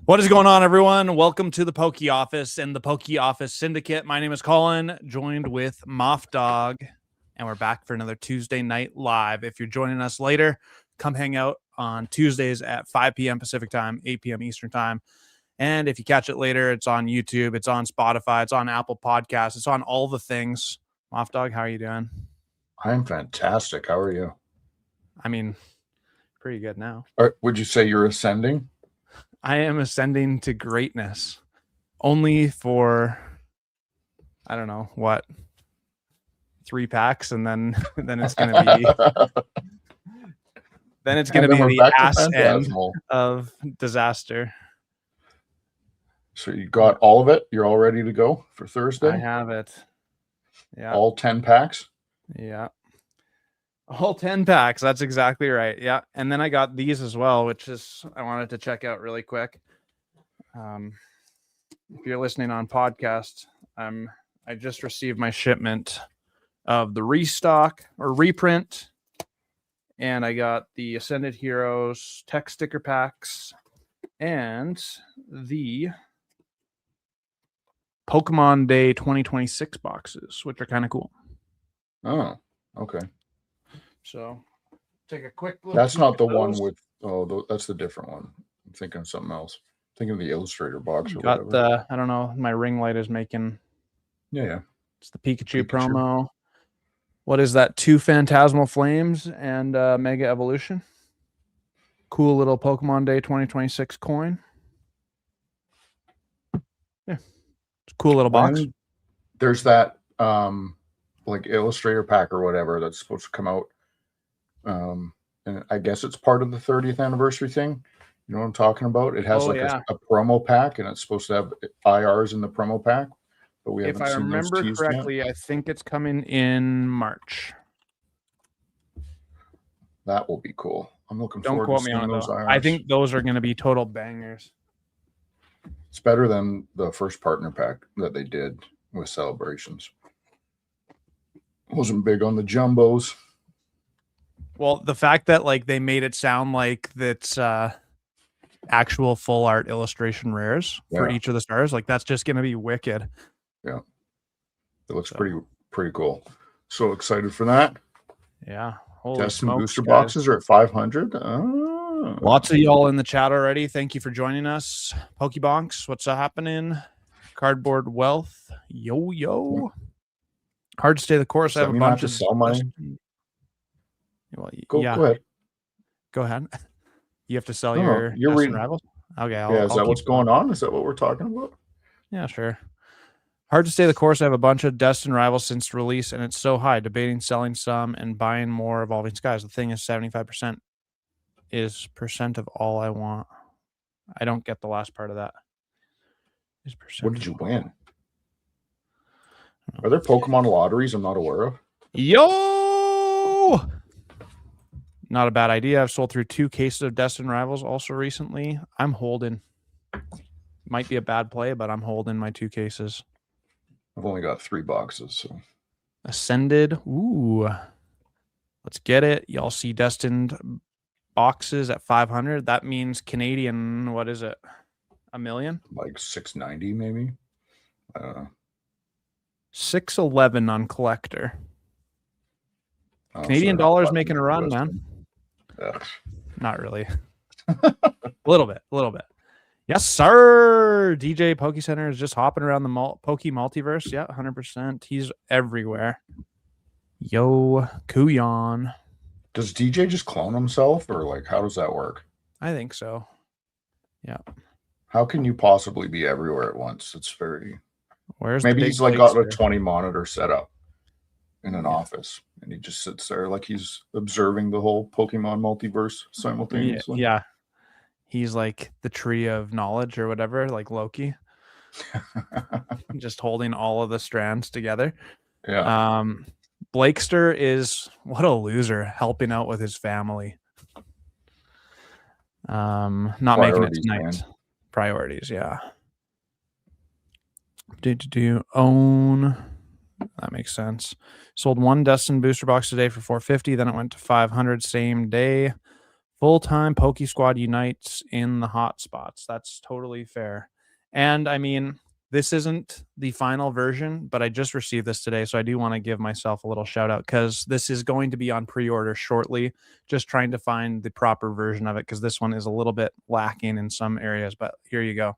What is going on, everyone? Welcome to the Pokey Office and the Pokey Office Syndicate. My name is Colin, joined with Moff Dog, and we're back for another Tuesday night live. If you're joining us later, come hang out on Tuesdays at 5 p.m. Pacific time, 8 p.m. Eastern time. And if you catch it later, it's on YouTube, it's on Spotify, it's on Apple Podcasts, it's on all the things. Moff Dog, how are you doing? I'm fantastic. How are you? I mean, pretty good now. Would you say you're ascending? I am ascending to greatness only for, I don't know, what, 3 packs, and then it's going to be the ass end of disaster. So you got all of it? You're all ready to go for Thursday? I have it. Yeah. All 10 packs? Yeah. All 10 packs. That's exactly right. Yeah. And then I got these as well, which is I wanted to check out really quick. If you're listening on podcast, I just received my shipment of the restock or reprint, and I got the Ascended Heroes tech sticker packs and the Pokemon Day 2026 boxes, which are kind of cool. Oh, okay. So take a quick look. That's not the one with, that's the different one. I'm thinking of something else. I'm thinking of the Illustrator box or whatever. I don't know, my ring light is making. Yeah. It's the Pikachu promo. What is that? 2 Phantasmal Flames and Mega Evolution. Cool little Pokemon Day 2026 coin. Yeah. It's a cool little box. And there's that like Illustrator pack or whatever that's supposed to come out. And I guess it's part of the 30th anniversary thing. You know what I'm talking about? It has a promo pack, and it's supposed to have IRs in the promo pack. But we haven't seen those teased yet. If I remember correctly, I think it's coming in March. That will be cool. I'm looking forward to seeing those IRs. I think those are going to be total bangers. It's better than the first partner pack that they did with Celebrations. Wasn't big on the jumbos. Well, the fact that like they made it sound like that's actual full art illustration rares for each of the stars, like that's just going to be wicked. Yeah, it looks pretty cool. So excited for that. Yeah. Test and booster boxes are at 500. Lots of y'all in the chat already. Thank you for joining us. Pokebonks, what's happening? Cardboard Wealth, yo. Hard to stay the course. I have a bunch of sell money. Well, go ahead. Go ahead. You have to sell your reading rivals. Okay. Is that what's going on? Is that what we're talking about? Yeah, sure. Hard to stay the course. I have a bunch of Destined Rivals since release, and it's so high. Debating selling some and buying more Evolving Skies. The thing is, 75% is percent of all I want. I don't get the last part of that. Is percent. What did you win? Are there Pokemon lotteries I'm not aware of? Yo! Not a bad idea. I've sold through 2 cases of Destined Rivals also recently. I'm holding. Might be a bad play, but I'm holding my 2 cases. I've only got 3 boxes. So Ascended. Ooh. Let's get it. Y'all see Destined boxes at 500. That means Canadian, what is it? $1 million? Like 690 maybe. 611 on collector. Canadian dollars making a run, man. Ugh. Not really. A little bit. Yes, sir. DJ Poke Center is just hopping around the Poke multiverse. Yeah, 100%. He's everywhere. Yo, Kuyon. Does DJ just clone himself, or like how does that work? I think so. Yeah. How can you possibly be everywhere at once? It's very. Maybe he's like got a 20 monitor setup in an office, and he just sits there like he's observing the whole Pokemon multiverse simultaneously. Yeah. He's like the tree of knowledge or whatever, like Loki. Just holding all of the strands together. Yeah. Blakester is what a loser, helping out with his family. Not making it tonight. Man. Priorities, yeah. Do own. That makes sense. Sold 1 Destined booster box today for $450. Then it went to $500 same day. Full-time Poke Squad unites in the hot spots. That's totally fair. And I mean, this isn't the final version, but I just received this today, so I do want to give myself a little shout out because this is going to be on pre-order shortly. Just trying to find the proper version of it because this one is a little bit lacking in some areas, but here you go.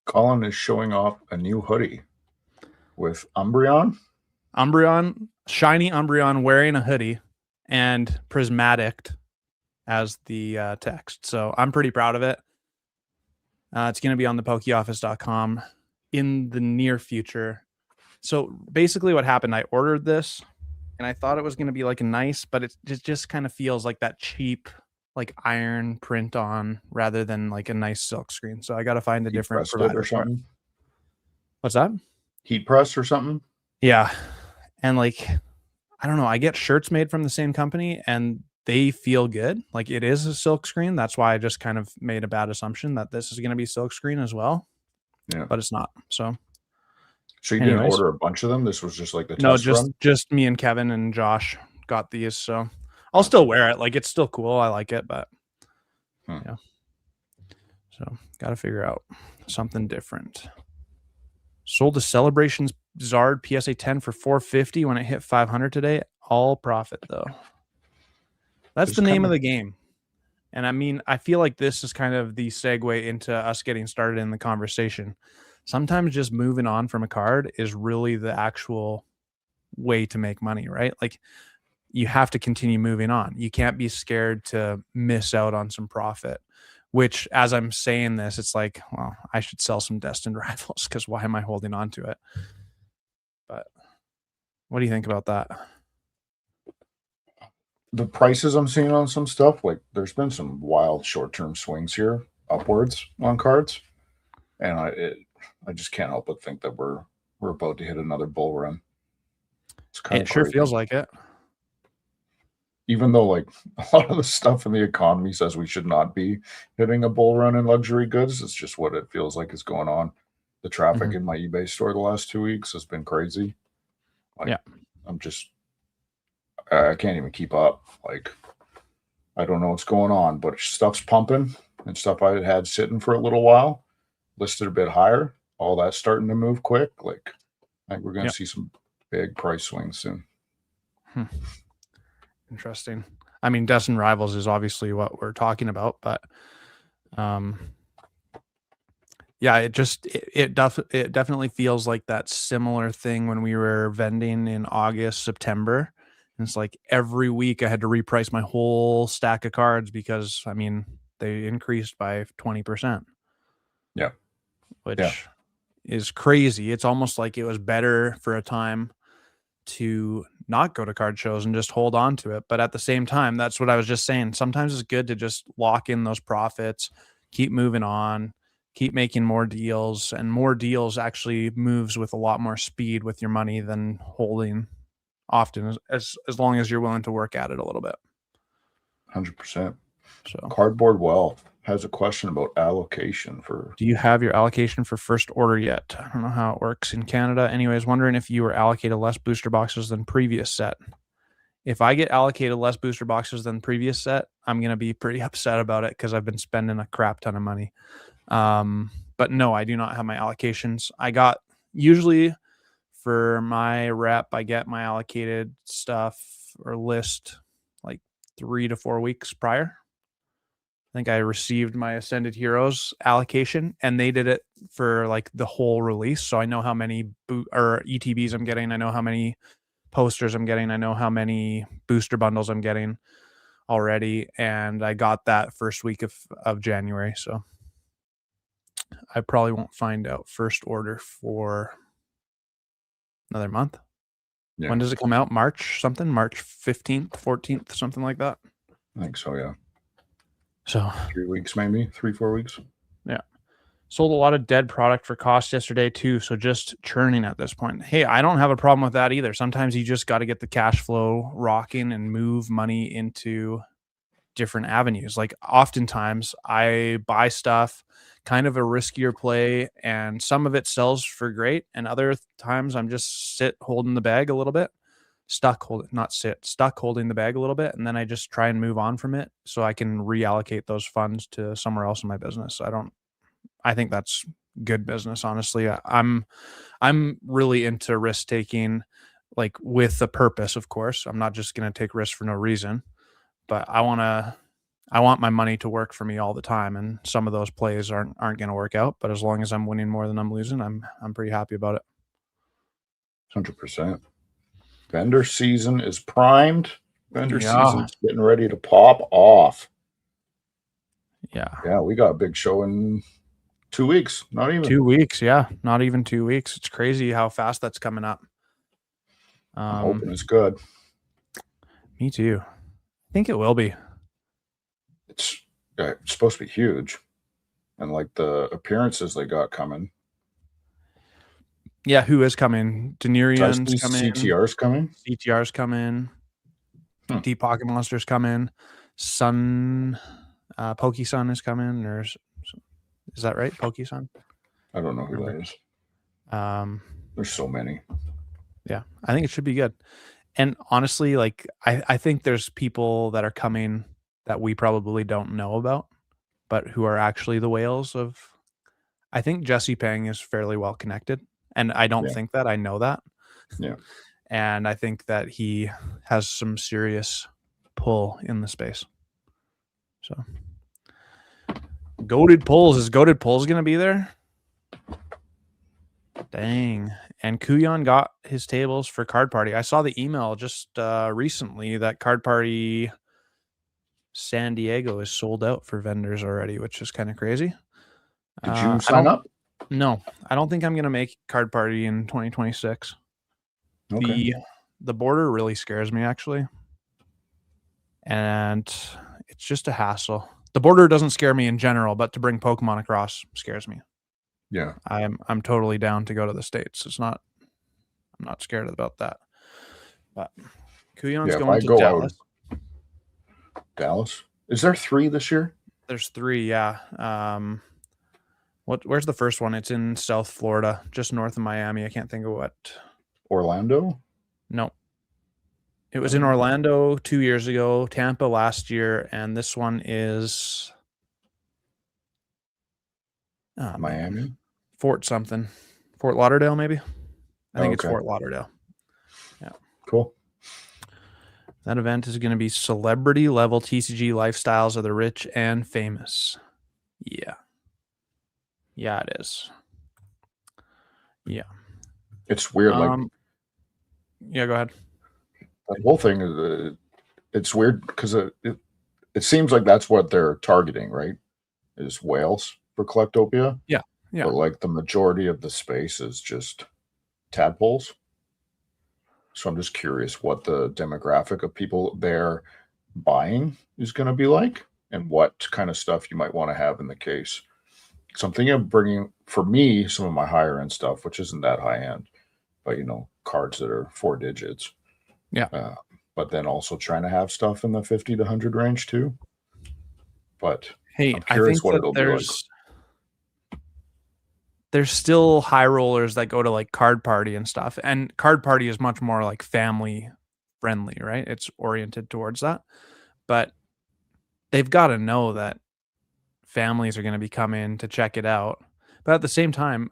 Colin is showing off a new hoodie with Umbreon. Shiny Umbreon wearing a hoodie and prismatic as the text. So I'm pretty proud of it. It's going to be on the pokeoffice.com in the near future. So basically what happened, I ordered this and I thought it was going to be like a nice, but it just kind of feels like that cheap, like iron print on rather than like a nice silk screen. So I got to find a different provider or something. What's that? Heat press or something? Yeah. And like, I don't know, I get shirts made from the same company and they feel good. Like it is a silk screen. That's why I just kind of made a bad assumption that this is going to be silk screen as well. Yeah. But it's not. So you didn't order a bunch of them? This was just like the no, test run? just me and Kevin and Josh got these. So I'll still wear it. Like it's still cool. I like it, but yeah. So got to figure out something different. Sold the Celebrations Zard PSA 10 for $450 when it hit 500 today. All profit though. That's the name of the game. And I mean, I feel like this is kind of the segue into us getting started in the conversation. Sometimes just moving on from a card is really the actual way to make money, right? Like you have to continue moving on. You can't be scared to miss out on some profit, which as I'm saying this, it's like, well, I should sell some Destined Rivals because why am I holding on to it? But what do you think about that? The prices I'm seeing on some stuff, like there's been some wild short-term swings here upwards on cards, and I just can't help but think that we're about to hit another bull run. It's kind of sure feels like it. Even though like a lot of the stuff in the economy says we should not be hitting a bull run in luxury goods, it's just what it feels like is going on. The traffic in my eBay store the last 2 weeks has been crazy. Like, yeah, I can't even keep up. Like, I don't know what's going on, but stuff's pumping and stuff I had sitting for a little while, listed a bit higher. All that's starting to move quick. Like, I think we're going to see some big price swings soon. Interesting. I mean, Destined Rivals is obviously what we're talking about, but yeah, it definitely feels like that similar thing when we were vending in August, September. And it's like every week I had to reprice my whole stack of cards because I mean they increased by 20%. Yeah. Which is crazy. It's almost like it was better for a time to not go to card shows and just hold on to it. But at the same time, that's what I was just saying. Sometimes it's good to just lock in those profits, keep moving on, keep making more deals, and more deals actually moves with a lot more speed with your money than holding often, as long as you're willing to work at it a little bit. 100%. So Cardboard Wealth has a question about allocation for. Do you have your allocation for first order yet? I don't know how it works in Canada. Anyways, wondering if you were allocated less booster boxes than previous set. If I get allocated less booster boxes than previous set, I'm going to be pretty upset about it because I've been spending a crap ton of money. But no, I do not have my allocations. I got usually for my rep, I get my allocated stuff or list like 3 to 4 weeks prior. I think I received my Ascended Heroes allocation and they did it for like the whole release. So I know how many ETBs I'm getting. I know how many posters I'm getting. I know how many booster bundles I'm getting already. And I got that first week of January. So I probably won't find out first order for another month. Yeah. When does it come out? March something? March 15th, 14th, something like that? I think so, yeah. So 3 weeks, maybe 3-4 weeks. Yeah. Sold a lot of dead product for cost yesterday too. So just churning at this point. Hey, I don't have a problem with that either. Sometimes you just got to get the cash flow rocking and move money into different avenues. Like oftentimes I buy stuff, kind of a riskier play, and some of it sells for great, and other times I'm just holding the bag a little bit, stuck holding the bag a little bit, and then I just try and move on from it so I can reallocate those funds to somewhere else in my business. I think that's good business, honestly. I'm really into risk taking, like with a purpose, of course. I'm not just going to take risks for no reason, but I want my money to work for me all the time, and some of those plays aren't going to work out, but as long as I'm winning more than I'm losing, I'm pretty happy about it. 100%. Vendor season is primed. Vendor Yeah. season's getting ready to pop off. Yeah. Yeah, we got a big show in 2 weeks. Not even 2 weeks. Yeah. Not even 2 weeks. It's crazy how fast that's coming up. I'm hoping it's good. Me too. I think it will be. It's supposed to be huge. And like the appearances they got coming. Yeah, who is coming? Denerian's coming. CTR's coming. CTR's coming. Deep Pocket Monster's coming. Sun, PokeSun is coming. Is that right? PokeSun? I don't know who that is. There's so many. Yeah, I think it should be good. And honestly, like I think there's people that are coming that we probably don't know about, but who are actually the whales of. I think Jesse Pang is fairly well connected, and I don't think that. I know that. Yeah. And I think that he has some serious pull in the space. So, Goated Pulls. Is Goated Pulls going to be there? Dang. And Kuyan got his tables for Card Party. I saw the email just recently that Card Party San Diego is sold out for vendors already, which is kind of crazy. Did you sign up? No, I don't think I'm going to make Card Party in 2026. Okay. The border really scares me, actually. And it's just a hassle. The border doesn't scare me in general, but to bring Pokemon across scares me. Yeah. I'm totally down to go to the States. I'm not scared about that. But Kuyan's going to Dallas. Dallas? Is there 3 this year? There's 3, yeah. Where's the first one? It's in South Florida, just north of Miami. I can't think of what. Orlando? No. It was in Orlando 2 years ago, Tampa last year, and this one is Miami? Fort Lauderdale, maybe? I think it's Fort Lauderdale. Yeah. Cool. That event is going to be celebrity level TCG lifestyles of the rich and famous. Yeah. Yeah, it is. Yeah. It's weird. Yeah, go ahead. The whole thing is it's weird because it seems like that's what they're targeting, right? Is whales for Collectopia. Yeah. Yeah. But like the majority of the space is just tadpoles. So I'm just curious what the demographic of people there buying is going to be like and what kind of stuff you might want to have in the case. So I'm thinking of bringing, for me, some of my higher end stuff, which isn't that high end, but cards that are 4 digits. Yeah. But then also trying to have stuff in the 50 to 100 range too. But hey, I'm curious I think what it'll be like. There's still high rollers that go to like Card Party and stuff. And Card Party is much more like family friendly, right? It's oriented towards that. But they've got to know that families are going to be coming to check it out. But at the same time,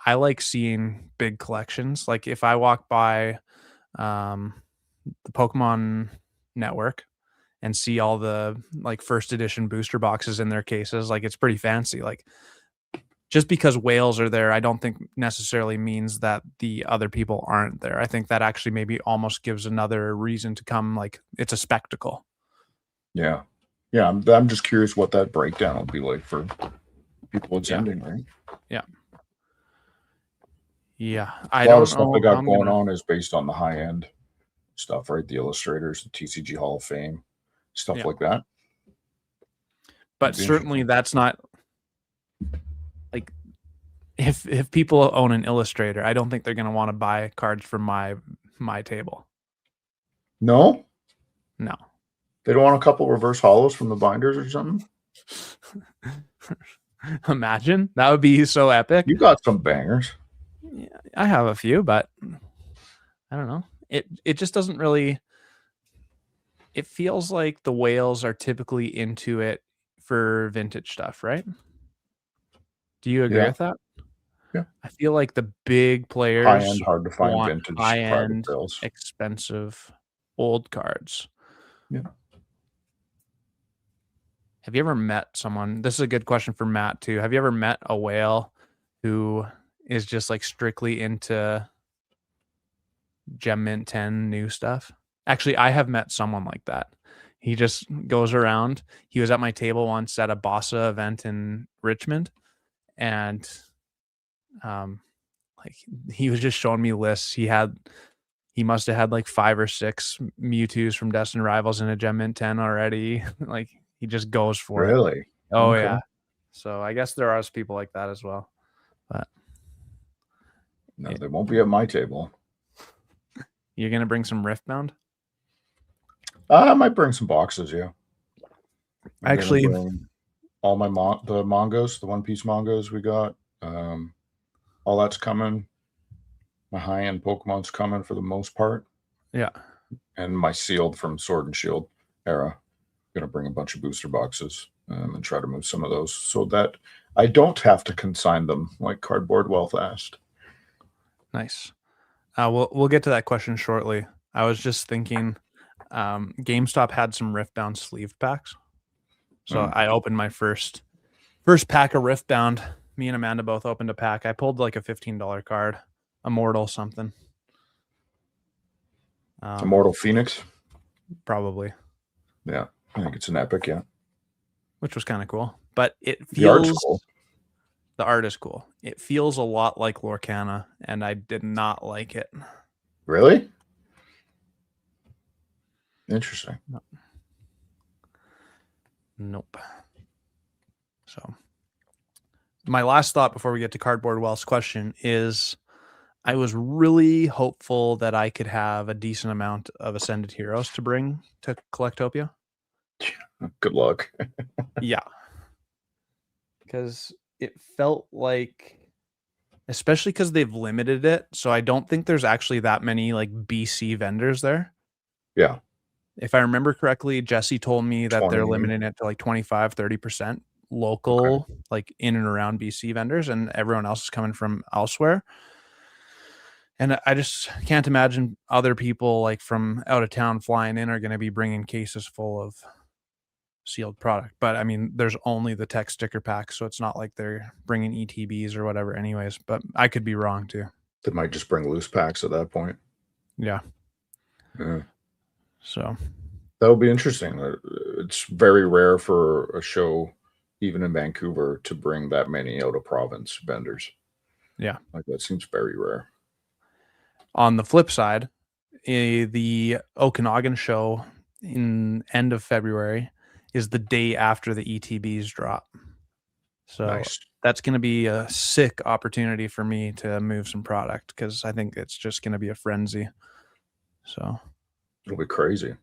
I like seeing big collections. Like if I walk by the Pokemon Network and see all the like first edition booster boxes in their cases, like it's pretty fancy. Like just because whales are there, I don't think necessarily means that the other people aren't there. I think that actually maybe almost gives another reason to come. Like it's a spectacle. Yeah. Yeah. I'm just curious what that breakdown will be like for people attending, right? Yeah. Yeah. A lot of stuff they got going on is based on the high end stuff, right? The illustrators, the TCG Hall of Fame, stuff like that. But certainly that's not like if people own an illustrator, I don't think they're going to want to buy cards from my table. No. They don't want a couple reverse hollows from the binders or something? Imagine. That would be so epic. You got some bangers. Yeah, I have a few, but I don't know. It just doesn't really. It feels like the whales are typically into it for vintage stuff, right? Do you agree Yeah. with that? Yeah. I feel like the big High players end, hard to find want vintage private high-end, sales. expensive, old cards. Yeah. Have you ever met someone? This is a good question for Matt too. Have you ever met a whale who is just like strictly into Gem Mint 10 new stuff? Actually, I have met someone like that. He just goes around. He was at my table once at a Bossa event in Richmond, and like he was just showing me lists. He must have had like 5 or 6 Mewtwo's from Destined Rivals in a Gem Mint 10 already. Like he just goes for it. Really? Oh Okay. yeah. So I guess there are people like that as well. But No, they won't be at my table. you're gonna bring some Riftbound? I might bring some boxes, yeah. Actually, all my the mangas, the One Piece mangas we got. All that's coming. My high-end Pokemon's coming for the most part. yeah. And my sealed from Sword and Shield era. Gonna bring a bunch of booster boxes and try to move some of those so that I don't have to consign them like Cardboard Wealth asked. Nice. We'll get to that question shortly. I was just thinking, GameStop had some Riftbound sleeve packs, so I opened my first pack of Riftbound. Me and Amanda both opened a pack. I pulled like a $15 card, Immortal something. Immortal Phoenix, probably. Yeah, I think it's an epic, yeah. Which was kind of cool, but it feels the art's cool. The art is cool. It feels a lot like Lorcana, and I did not like it. Really? Interesting. Nope. So my last thought before we get to Cardboard Wealth's question is I was really hopeful that I could have a decent amount of Ascended Heroes to bring to Collectopia. Good luck. Yeah. Because it felt like, especially because they've limited it, so I don't think there's actually that many like BC vendors there. Yeah. If I remember correctly, Jesse told me that they're limiting it to like 25-30% local, like in and around BC vendors, and everyone else is coming from elsewhere. And I just can't imagine other people like from out of town flying in are going to be bringing cases full of sealed product. But I mean, there's only the tech sticker pack, so it's not like they're bringing ETBs or whatever anyways, but I could be wrong too. They might just bring loose packs at that point. Yeah. Yeah. So that would be interesting. It's very rare for a show, even in Vancouver, to bring that many out of province vendors. Yeah. Like that seems very rare. On the flip side, the Okanagan show in end of February is the day after the ETBs drop. So nice. That's going to be a sick opportunity for me to move some product because I think it's just going to be a frenzy. So it'll be crazy.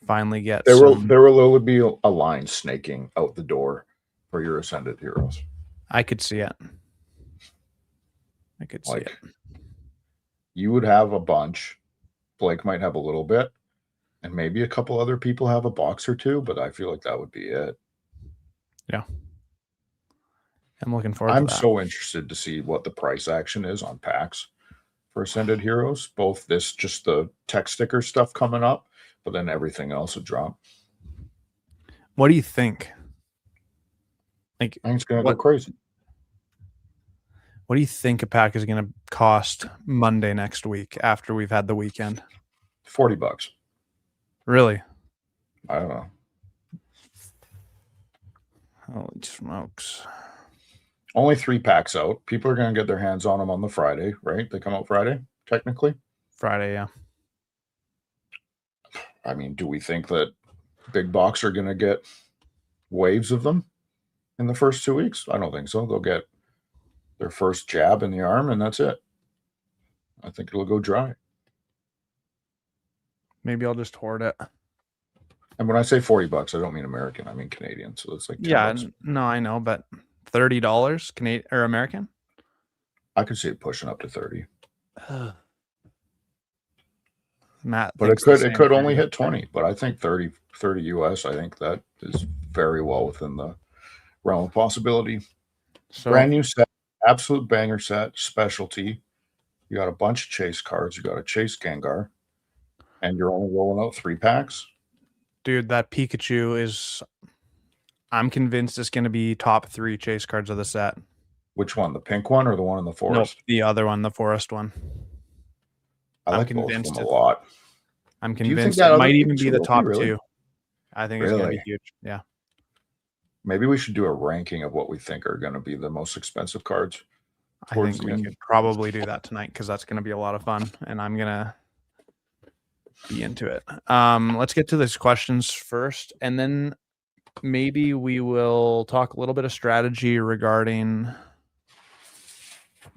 Finally get there will literally be a line snaking out the door for your Ascended Heroes. I could see it. I could see it. You would have a bunch. Blake might have a little bit, and maybe a couple other people have a box or two, but I feel like that would be it. Yeah. I'm looking forward to that. I'm so interested to see what the price action is on packs for Ascended Heroes. Both just the tech sticker stuff coming up, but then everything else would drop. What do you think? Like, I think it's going to go crazy. What do you think a pack is going to cost Monday next week after we've had the weekend? $40. Really? I don't know. Holy smokes. Only 3 packs out. People are going to get their hands on them on the Friday, right? They come out Friday, technically. Friday, yeah. I mean, do we think that big box are going to get waves of them in the first 2 weeks? I don't think so. They'll get their first jab in the arm, and that's it. I think it'll go dry. Maybe I'll just hoard it. And when I say $40, I don't mean American. I mean Canadian. So it's like $10. No, I know, but $30 Canadian or American? I could see it pushing up to 30. Matt But it thinks the could same only thing. hit 20. But I think 30 US, I think that is very well within the realm of possibility. So brand new set, absolute banger set, specialty. You got a bunch of chase cards. You got a chase Gengar, and you're only rolling out 3 packs. dude, that Pikachu is. I'm convinced it's going to be top 3 chase cards of the set. Which one, the pink one or the one in the Nope, forest? the other one, the forest one. I like both of them a lot. I'm Do you think convinced that it other might even Pikachu be the will top really? 2. I think it's going to be huge. Yeah. Maybe we should do a ranking of what we think are going to be the most expensive cards. I think we could probably do that tonight because that's going to be a lot of fun, and I'm going to be into it. Let's get to these questions first, and then maybe we will talk a little bit of strategy regarding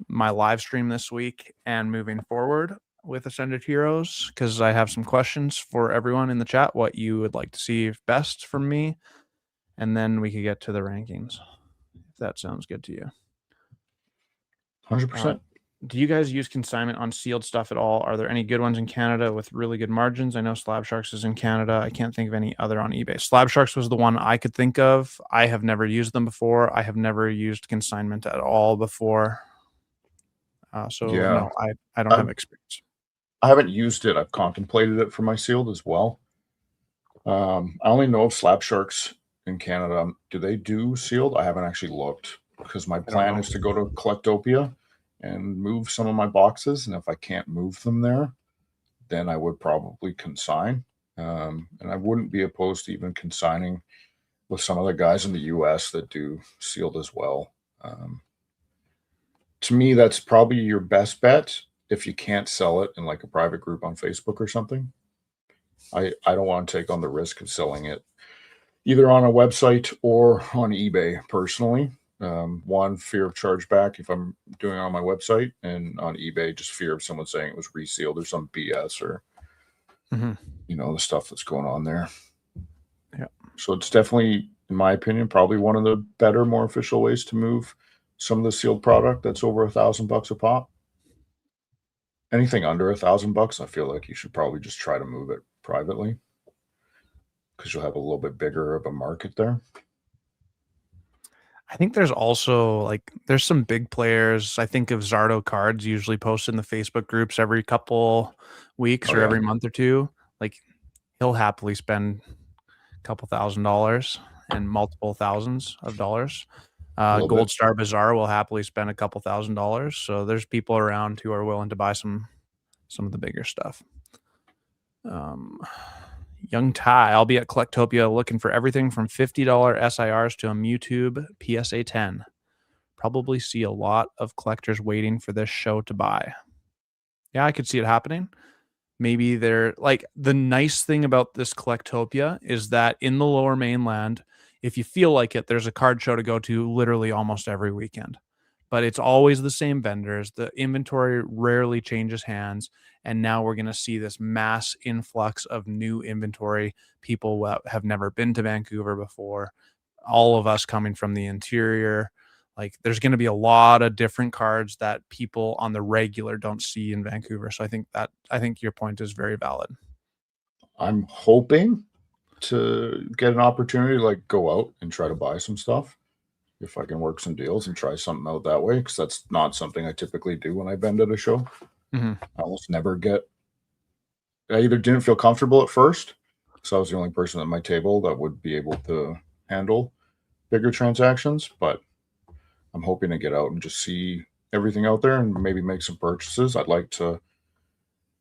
my live stream this week and moving forward with Ascended Heroes, because I have some questions for everyone in the chat, what you would like to see best from me, and then we could get to the rankings, if that sounds good to you. 100%. Do you guys use consignment on sealed stuff at all? Are there any good ones in Canada with really good margins? I know Slab Sharks is in Canada. I can't think of any other on eBay. Slab Sharks was the one I could think of. I have never used them before. I have never used consignment at all before. No, I don't have experience. I haven't used it. I've contemplated it for my sealed as well. I only know of Slab Sharks in Canada. Do they do sealed? I haven't actually looked because my plan is to go to Collectopia and move some of my boxes. And if I can't move them there, then I would probably consign. And I wouldn't be opposed to even consigning with some other guys in the US that do sealed as well. To me, that's probably your best bet if you can't sell it in like a private group on Facebook or something. I don't want to take on the risk of selling it either on a website or on eBay personally. One, fear of chargeback if I'm doing it on my website, and on eBay, just fear of someone saying it was resealed or some BS or, the stuff that's going on there. Yeah. So it's definitely, in my opinion, probably one of the better, more official ways to move some of the sealed product that's over $1,000 a pop. Anything under $1,000, I feel like you should probably just try to move it privately because you'll have a little bit bigger of a market there. I think there's also there's some big players. I think of Zardo Cards usually post in the Facebook groups every couple weeks or every month or two. Like he'll happily spend a couple $1,000s and multiple thousands of dollars. Gold Star Bazaar will happily spend a couple $1,000s. So there's people around who are willing to buy some of the bigger stuff. Young Ty, I'll be at Collectopia looking for everything from $50 SIRs to a Mewtwo PSA 10. Probably see a lot of collectors waiting for this show to buy. Yeah, I could see it happening. Maybe they're the nice thing about this Collectopia is that in the Lower Mainland, if you feel like it, there's a card show to go to literally almost every weekend. But it's always the same vendors. The inventory rarely changes hands. And now we're going to see this mass influx of new inventory. People have never been to Vancouver before. All of us coming from the interior. There's going to be a lot of different cards that people on the regular don't see in Vancouver. So I think your point is very valid. I'm hoping to get an opportunity to go out and try to buy some stuff if I can work some deals and try something out that way, because that's not something I typically do when I vend at a show. I almost never I either didn't feel comfortable at first, so I was the only person at my table that would be able to handle bigger transactions, but I'm hoping to get out and just see everything out there and maybe make some purchases. I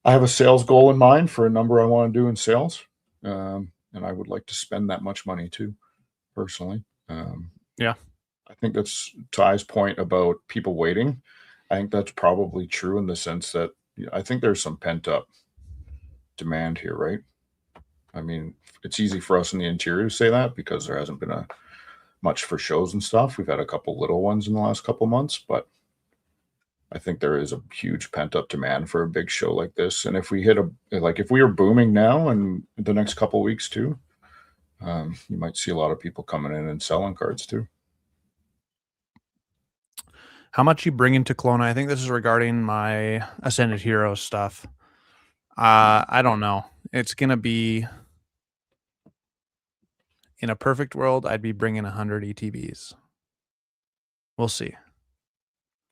have a sales goal in mind for a number I want to do in sales. And I would like to spend that much money too, personally. Yeah. I think that's Ty's point about people waiting. I think that's probably true in the sense that I think there's some pent up demand here, right? I mean, it's easy for us in the interior to say that because there hasn't been much for shows and stuff. We've had a couple little ones in the last couple months, but I think there is a huge pent up demand for a big show like this. And if we hit if we are booming now and the next couple weeks too, You might see a lot of people coming in and selling cards too. How much you bring into Kelowna? I think this is regarding my Ascended Heroes stuff. I don't know. It's going to be, in a perfect world, I'd be bringing 100 ETBs. We'll see.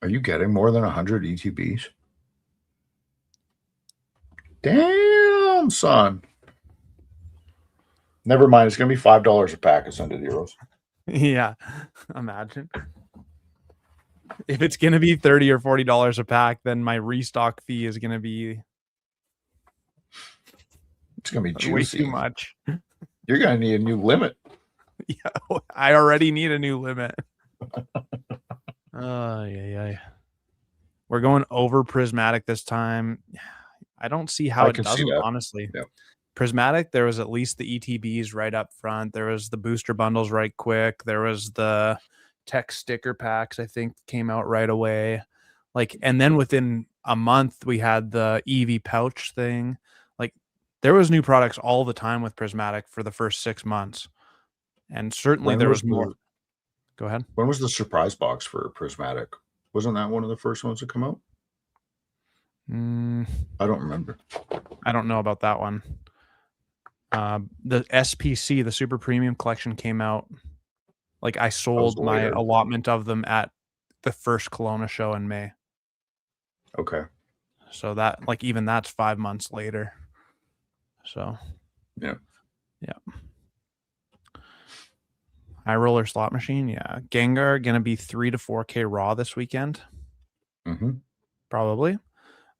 Are you getting more than 100 ETBs? Damn, son. Never mind. It's going to be $5 a pack, Ascended Heroes. Yeah, imagine. If it's going to be $30 or $40 a pack, then my restock fee is going to be... It's going to be juicy. Way too much. You're going to need a new limit. Yeah, I already need a new limit. Yeah. We're going over Prismatic this time. I don't see how it doesn't, honestly. Yeah. Prismatic, there was at least the ETBs right up front. There was the booster bundles right quick. There was the tech sticker packs, I think, came out right away. Like, and then within a month, we had the EV pouch thing. Like, there was new products all the time with Prismatic for the first 6 months. And certainly there was more. Go ahead. When was the surprise box for Prismatic? Wasn't that one of the first ones to come out? I don't remember. I don't know about that one. The SPC, the Super Premium Collection, came out. Like, I sold my allotment of them at the first Kelowna show in May. Okay. So that, like, even that's 5 months later. So. Yeah. High roller slot machine, yeah. Gengar gonna be 3 to 4K raw this weekend. Probably.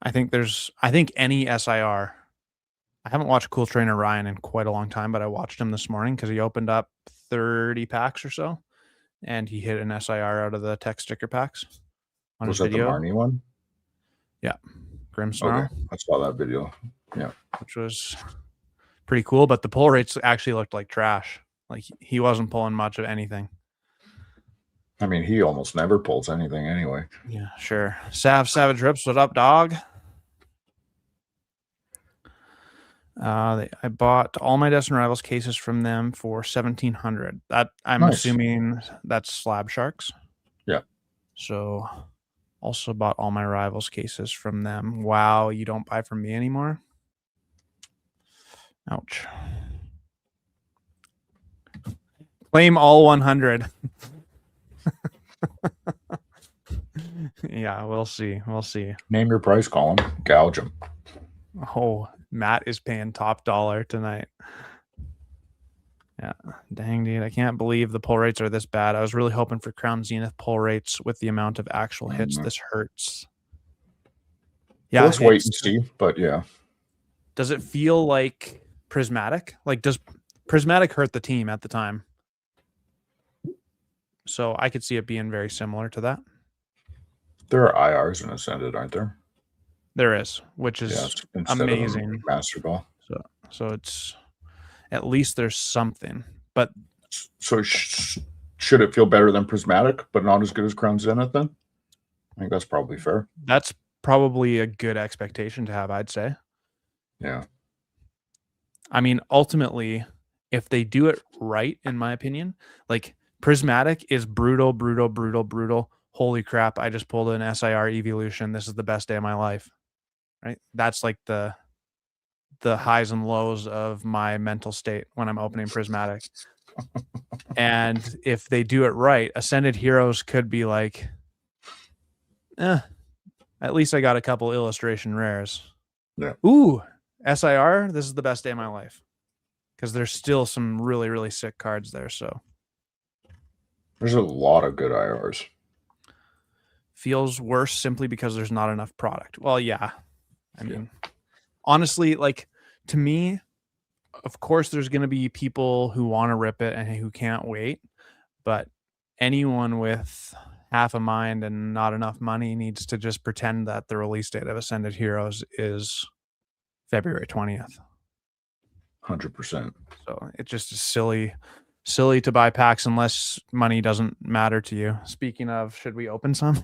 I think any SIR. I haven't watched Cool Trainer Ryan in quite a long time, but I watched him this morning because he opened up 30 packs or so, and he hit an SIR out of the tech sticker packs. Was that the Marnie one? Yeah, Grimmsnarl. Okay, I saw that video. Yeah, which was pretty cool, but the pull rates actually looked like trash. Like, he wasn't pulling much of anything. I mean, he almost never pulls anything anyway. Yeah, sure. Savage Rips, what up, dog? I bought all my Destin Rivals cases from them for 1,700. That I'm assuming that's Slab Sharks. Yeah. So, also bought all my Rivals cases from them. Wow, you don't buy from me anymore? Ouch. Claim all 100. Yeah, we'll see. Name your price, Colin. Gouge him. Oh, Matt is paying top dollar tonight. Yeah, dang, dude. I can't believe the pull rates are this bad. I was really hoping for Crown Zenith pull rates with the amount of actual hits. This hurts. Yeah, let's wait and see, but yeah. Does it feel like Prismatic? Like, does Prismatic hurt the team at the time? So I could see it being very similar to that. There are IRs in Ascended, aren't there? There is, which is amazing. Master Ball. So it's, at least there's something. But so should it feel better than Prismatic, but not as good as Crown Zenith then? I think that's probably fair. That's probably a good expectation to have, I'd say. Yeah. I mean, ultimately, if they do it right, in my opinion, like, Prismatic is brutal. Holy crap, I just pulled an SIR Evolution. This is the best day of my life. Right? That's like the highs and lows of my mental state when I'm opening Prismatic. And if they do it right, Ascended Heroes could be like, at least I got a couple illustration rares. Yeah. Ooh, SIR, this is the best day of my life. Because there's still some really, really sick cards there, so. There's a lot of good IRs. Feels worse simply because there's not enough product. Well, yeah. I mean, honestly, like, to me, of course, there's going to be people who want to rip it and who can't wait. But anyone with half a mind and not enough money needs to just pretend that the release date of Ascended Heroes is February 20th. 100%. So it just is silly to buy packs unless money doesn't matter to you. Speaking of, should we open some?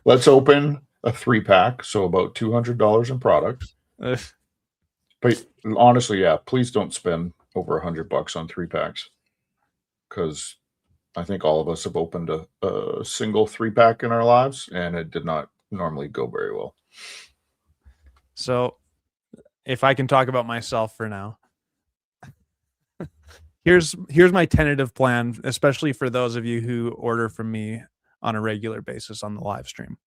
Let's open a 3-pack, so about $200 in product. But honestly, yeah, please don't spend over $100 on 3 packs, because I think all of us have opened a single 3 pack in our lives, and it did not normally go very well. So, if I can talk about myself for now, here's my tentative plan, especially for those of you who order from me on a regular basis on the live stream.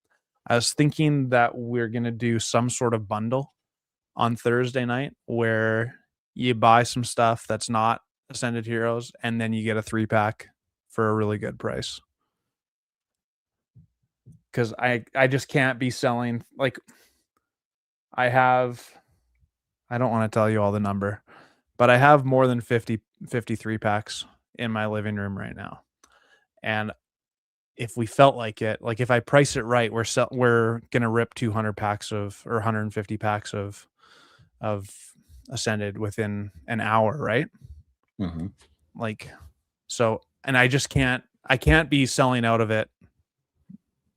I was thinking that we're gonna do some sort of bundle on Thursday night where you buy some stuff that's not Ascended Heroes, and then you get a 3 pack for a really good price. Because I just can't be selling like I don't want to tell you all the number, but I have more than 53 packs in my living room right now. And if we felt like it, like if I price it right, we're gonna rip 200 packs of or 150 packs of Ascended within an hour, right? Mm-hmm. Like, so, and I can't be selling out of it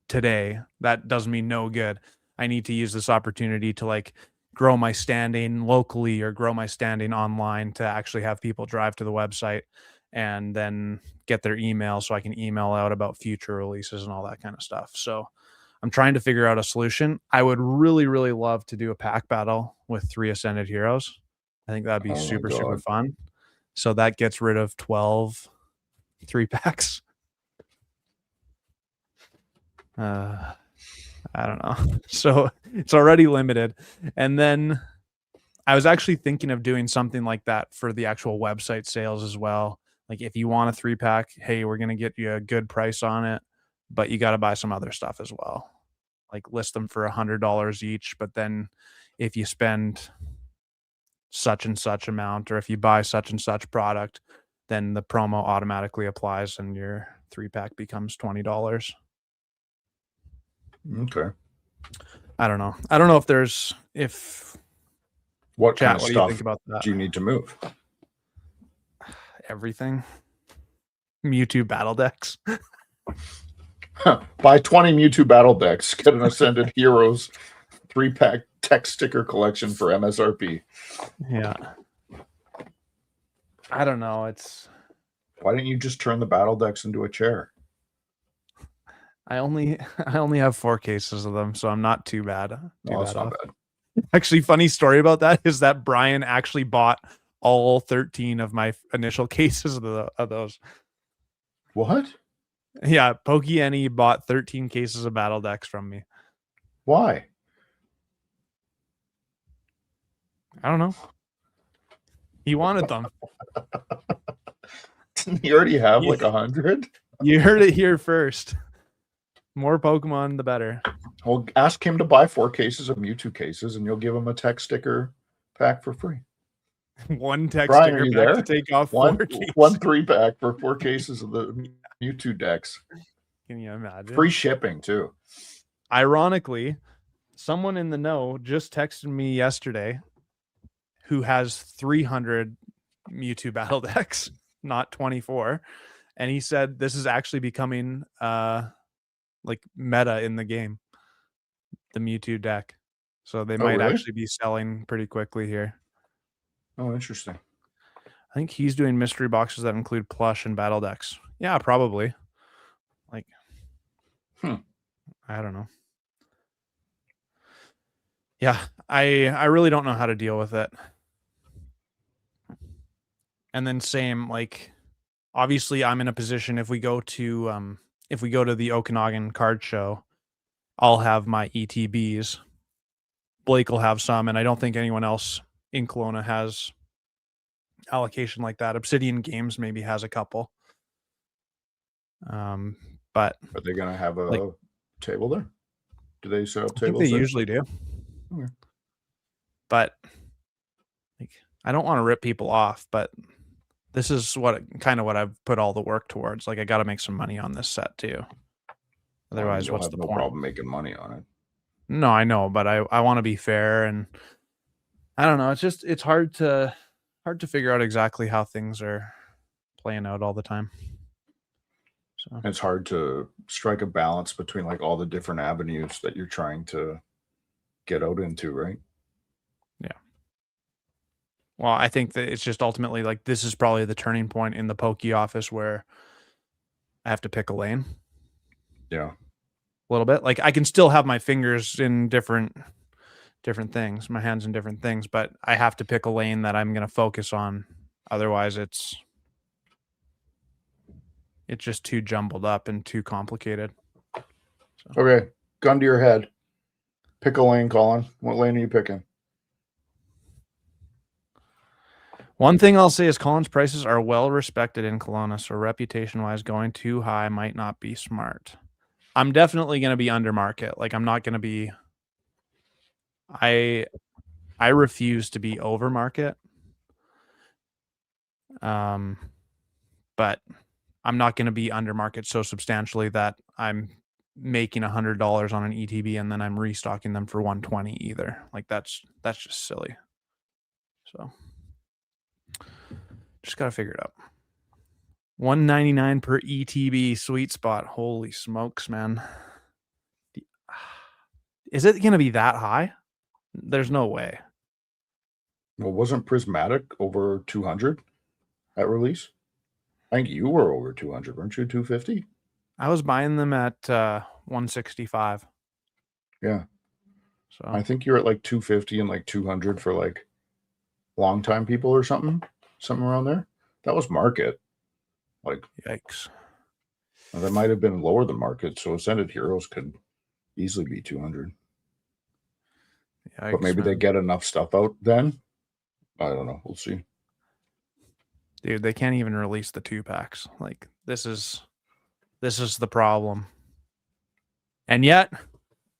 today. That does me no good. I need to use this opportunity to like grow my standing locally or grow my standing online to actually have people drive to the website and then get their email so I can email out about future releases and all that kind of stuff. So I'm trying to figure out a solution. I would really, really love to do a pack battle with 3 Ascended Heroes. I think that'd be Oh my super, super God. fun. So that gets rid of 12 3 packs. I don't know. So it's already limited. And then I was actually thinking of doing something like that for the actual website sales as well. Like if you want a 3 pack, hey, we're going to get you a good price on it, but you got to buy some other stuff as well. Like list them for $100 each, but then if you spend such and such amount or if you buy such and such product, then the promo automatically applies and your 3 pack becomes $20. Okay. I don't know. I don't know if there's if What kind chat, of what do you think stuff about that? do you need to move? Everything. Mewtwo battle decks. Buy 20 Mewtwo battle decks. Get an Ascended Heroes 3 pack text sticker collection for MSRP. Yeah. I don't know. It's Why didn't you just turn the battle decks into a chair? I only have 4 cases of them, so I'm not too bad. No, that's not bad. Actually, funny story about that is that Brian actually bought all 13 of my initial cases of those. What? Yeah, Pokey bought 13 cases of battle decks from me. Why? I don't know. He wanted them. Didn't he already have like 100? You heard it here first. More Pokemon, the better. Well, ask him to buy 4 cases of Mewtwo cases, and you'll give him a text sticker pack for free. One text Brian, sticker are you pack there? to take off one 4 cases. 3 pack for 4 cases of the Mewtwo decks. Can you imagine? Free shipping too. Ironically, someone in the know just texted me yesterday who has 300 Mewtwo battle decks, not 24. And he said this is actually becoming like meta in the game, the Mewtwo deck. So they might really? actually be selling pretty quickly here. Oh, interesting. I think he's doing mystery boxes that include plush and battle decks. Yeah, probably. Like, I don't know. Yeah, I really don't know how to deal with it. And then same, like, obviously I'm in a position if we go to the Okanagan card show, I'll have my ETBs. Blake will have some, and I don't think anyone else in Kelowna has allocation like that. Obsidian Games maybe has a couple. But are they gonna have a table there? Do they set up tables? I think they usually do. Okay. But like, I don't want to rip people off, but this is what I've put all the work towards. Like, I got to make some money on this set too. Otherwise, what's the point? No problem making money on it. No, I know, but I want to be fair, and I don't know. It's hard to figure out exactly how things are playing out all the time. So it's hard to strike a balance between like all the different avenues that you're trying to get out into, right? Yeah. Well, I think that it's just ultimately like this is probably the turning point in the pokey office where I have to pick a lane. Yeah. A little bit. Like I can still have my fingers in different things, my hands in different things, but I have to pick a lane that I'm going to focus on. Otherwise it's just too jumbled up and too complicated. So. Okay. Gun to your head. Pick a lane, Colin. What lane are you picking? One thing I'll say is Colin's prices are well respected in Kelowna, so reputation wise, going too high might not be smart. I'm definitely going to be under market. Like I'm not going to be. I refuse to be over market. But I'm not going to be under market so substantially that I'm making $100 on an ETB and then I'm restocking them for 120 either. Like that's just silly. So just got to figure it out. 199 per ETB, sweet spot. Holy smokes, man. Is it going to be that high? There's no way. Well, wasn't Prismatic over 200 at release? I think you were over 200, weren't you? 250? I was buying them at 165. Yeah. So I think you're at like 250 and like 200 for like long time people or something around there. That was market. Like, yikes. That might have been lower than market, so Ascended Heroes could easily be 200. Yikes, but maybe they get enough stuff out then. I don't know. We'll see. Dude, they can't even release the 2-packs. Like this is the problem. And yet,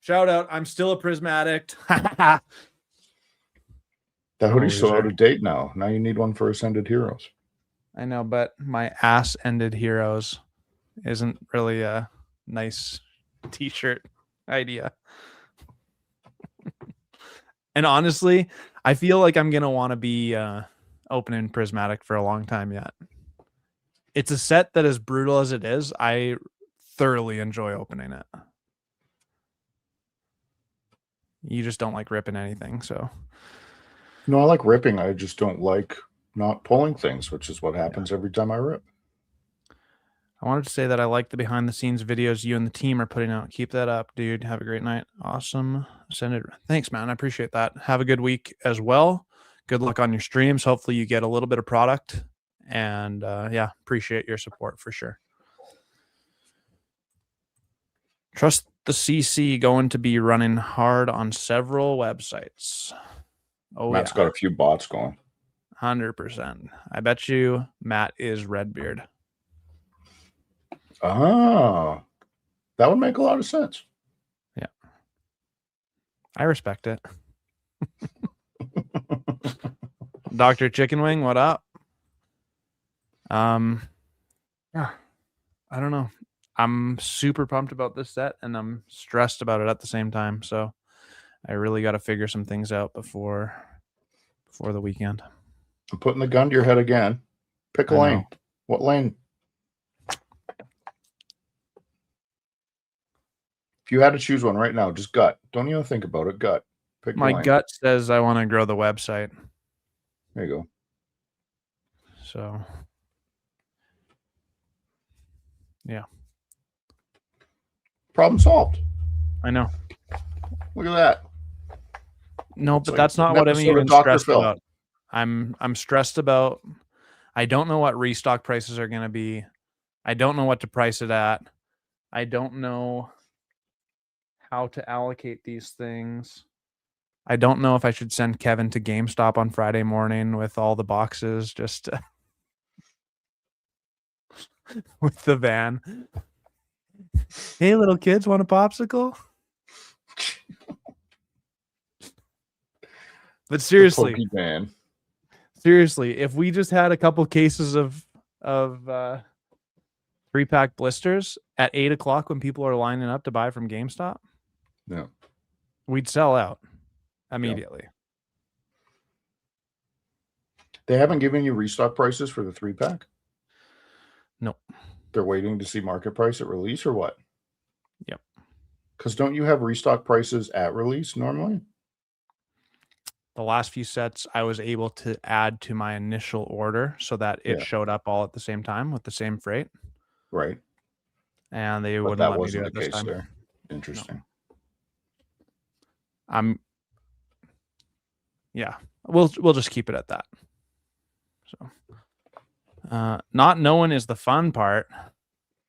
shout out, I'm still a prismatic. That hoodie's so out of date now. Now you need one for Ascended Heroes. I know, but my ass ended Heroes isn't really a nice t-shirt idea. And honestly, I feel like I'm going to want to be opening Prismatic for a long time yet. It's a set that, as brutal as it is, I thoroughly enjoy opening it. You just don't like ripping anything, so. No, I like ripping. I just don't like not pulling things, which is what happens every time I rip. I wanted to say that I like the behind the scenes videos you and the team are putting out. Keep that up, dude. Have a great night. Awesome. Send it. Thanks, man. I appreciate that. Have a good week as well. Good luck on your streams. Hopefully you get a little bit of product. And yeah, appreciate your support for sure. Trust the CC going to be running hard on several websites. Oh, Matt's got a few bots going. 100%. I bet you Matt is Redbeard. Ah, that would make a lot of sense. Yeah. I respect it. Dr. Chicken Wing, what up? Yeah, I don't know. I'm super pumped about this set and I'm stressed about it at the same time. So I really got to figure some things out before the weekend. I'm putting the gun to your head again. Pick a lane. What lane? If you had to choose one right now, just gut. Don't even think about it. Gut. Pick my gut says I want to grow the website. There you go. So, yeah. Problem solved. I know. Look at that. No, but that's not what I'm even stressed about. I'm stressed about. I don't know what restock prices are going to be. I don't know what to price it at. I don't know how to allocate these things. I don't know if I should send Kevin to GameStop on Friday morning with all the boxes just with the van. Hey, little kids, want a popsicle? But seriously, if we just had a couple cases of 3-pack blisters at 8 o'clock when people are lining up to buy from GameStop, yeah, we'd sell out immediately. Yeah. They haven't given you restock prices for the 3-pack? No. They're waiting to see market price at release or what? Yep. Because don't you have restock prices at release normally? the last few sets I was able to add to my initial order so that it showed up all at the same time with the same freight. Right. And they But wouldn't that let me do wasn't it the this case time. there. Interesting. Yeah, we'll just keep it at that. So, not knowing is the fun part.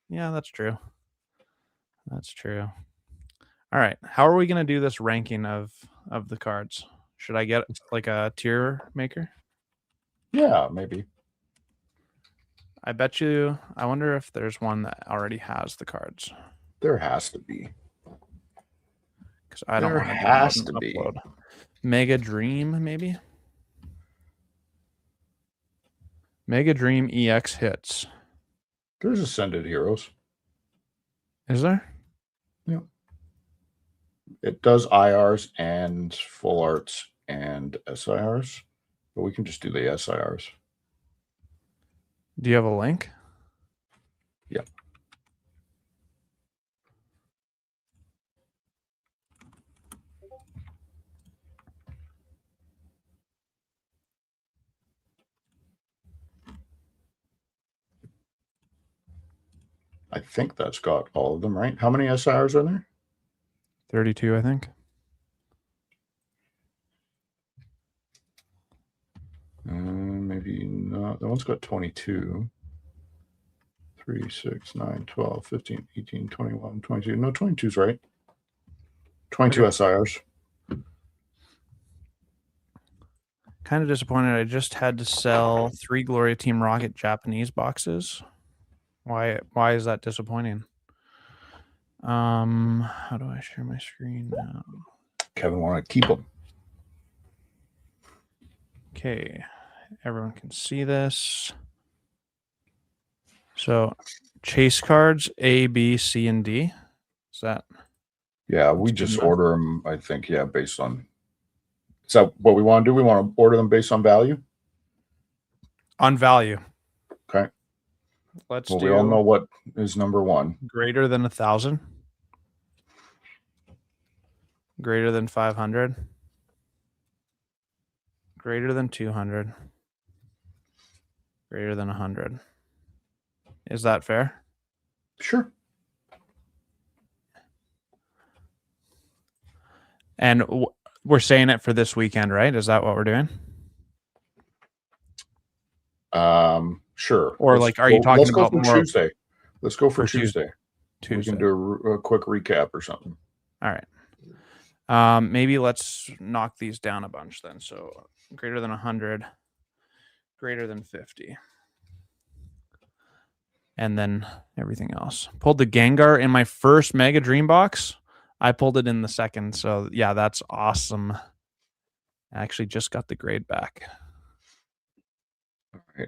Yeah, that's true. That's true. All right, how are we gonna do this ranking of the cards? Should I get like a tier maker? Yeah, maybe. I bet you. I wonder if there's one that already has the cards. There has to be. Because I don't want to has download to and be. upload. Mega Dream, maybe. Mega Dream EX hits. There's Ascended Heroes. Is there? Yeah. It does IRs and full arts and SIRs, but we can just do the SIRs. Do you have a link? Yep. I think that's got all of them, right? How many SIRs are there? 32, I think. Maybe not. That one's got 22. 3, 6, 9, 12, 15, 18, 21, 22. No, 22's right. 22 SIRs. Kind of disappointed. I just had to sell 3 Gloria Team Rocket Japanese boxes. Why is that disappointing? How do I share my screen now? Kevin wanted to keep them. Okay, everyone can see this. So, chase cards A, B, C, and D. Is that? Yeah, we just order them, I think, based on. Is that what we want to do? We want to order them based on value? On value. Okay. Let's we all know what is number one. Greater than 1,000. Greater than 500. Greater than 200. Greater than 100. Is that fair? Sure. And we're saying it for this weekend, right? Is that what we're doing? Sure. Or are you talking about more Tuesday? Let's go for Tuesday. Tuesday. We can do a quick recap or something. All right. Maybe let's knock these down a bunch then. So greater than 100, greater than 50. And then everything else. Pulled the Gengar in my first Mega Dream box. I pulled it in the second. So yeah, that's awesome. I actually just got the grade back.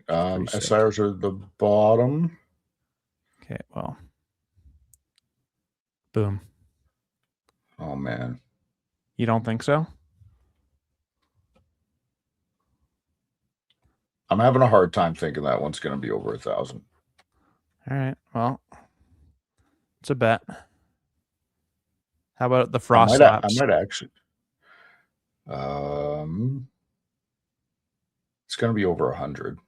All right. SIRs are the bottom. Okay, well. Boom. Oh, man. You don't think so? I'm having a hard time thinking that one's going to be over 1,000. All right. Well, it's a bet. How about the Frost Slaps? I might actually. It's going to be over 100.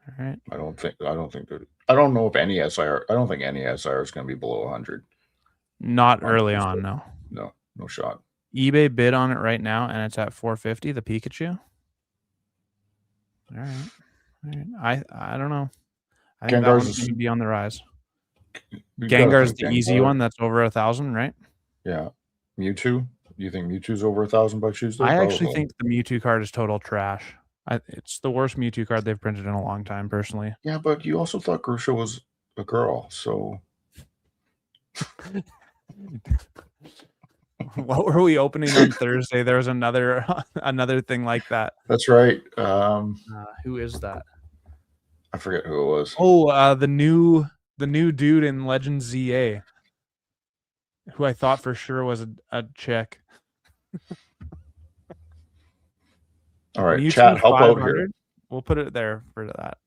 All right. I don't know if any SIR. I don't think any SIR is going to be below 100. Not early on, no. No shot. eBay bid on it right now, and it's at 450. The Pikachu. All right. I don't know. I think Gengar's that one's going to be on the rise. Gengar's Gengar's the easy one. That's over 1,000, right? Yeah. Mewtwo. Do you think Mewtwo's over 1,000 by Tuesday? I actually think the Mewtwo card is total trash. It's the worst Mewtwo card they've printed in a long time, personally. Yeah, but you also thought Grusha was a girl, so. What were we opening on Thursday? There was another thing like that. That's right. Who is that? I forget who it was. Oh, the new dude in Legends ZA, who I thought for sure was a chick. All right, Mewtwo chat, help out here. We'll put it there for that.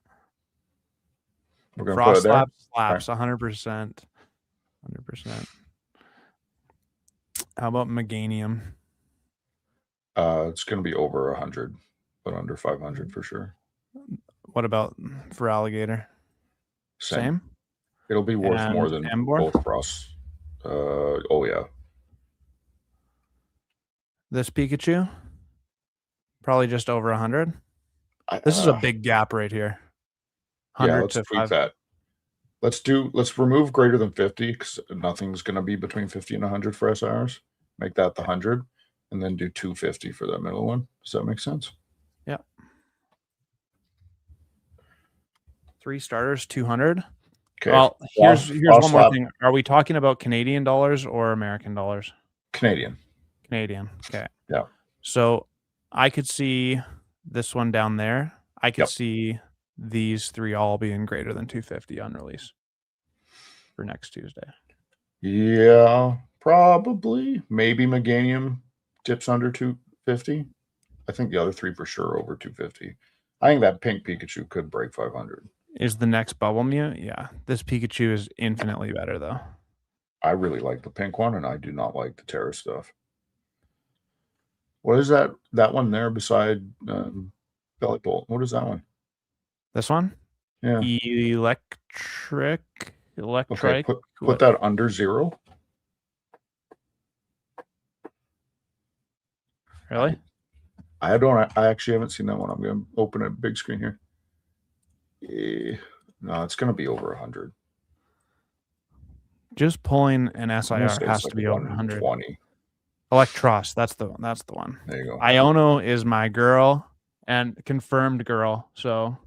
We're gonna Frost put it there. Slaps, 100%. 100%. How about Meganium? It's going to be over 100, but under 500 for sure. What about for alligator? Same? It'll be worth And more than Ambor? both frosts. Oh yeah. This Pikachu? Probably just over 100. This is a big gap right here. 100 yeah, let's to tweak 5. that. Let's remove greater than 50 because nothing's going to be between 50 and 100 for SIRs. Make that the 100, and then do 250 for that middle one. Does that make sense? Yeah. 3 starters, 200. Okay. Well, here's one more thing. Are we talking about Canadian dollars or American dollars? Canadian. Canadian. Okay. Yeah. So I could see this one down there. I could see these 3 all being greater than 250 on release for next Tuesday. Yeah, probably. Maybe Meganium dips under 250. I think the other 3 for sure over 250. I think that pink Pikachu could break 500. Is the next Bubble Mew? Yeah. This Pikachu is infinitely better, though. I really like the pink one, and I do not like the Terra stuff. What is that one there beside Belly Bolt? What is that one? This one? Yeah. Electric. Okay, put that under 0. Really? I actually haven't seen that one. I'm going to open a big screen here. No, it's going to be over 100. Just pulling an SIR has to be over 100. 120. Electros, that's the one. There you go. Iono is my girl and confirmed girl. So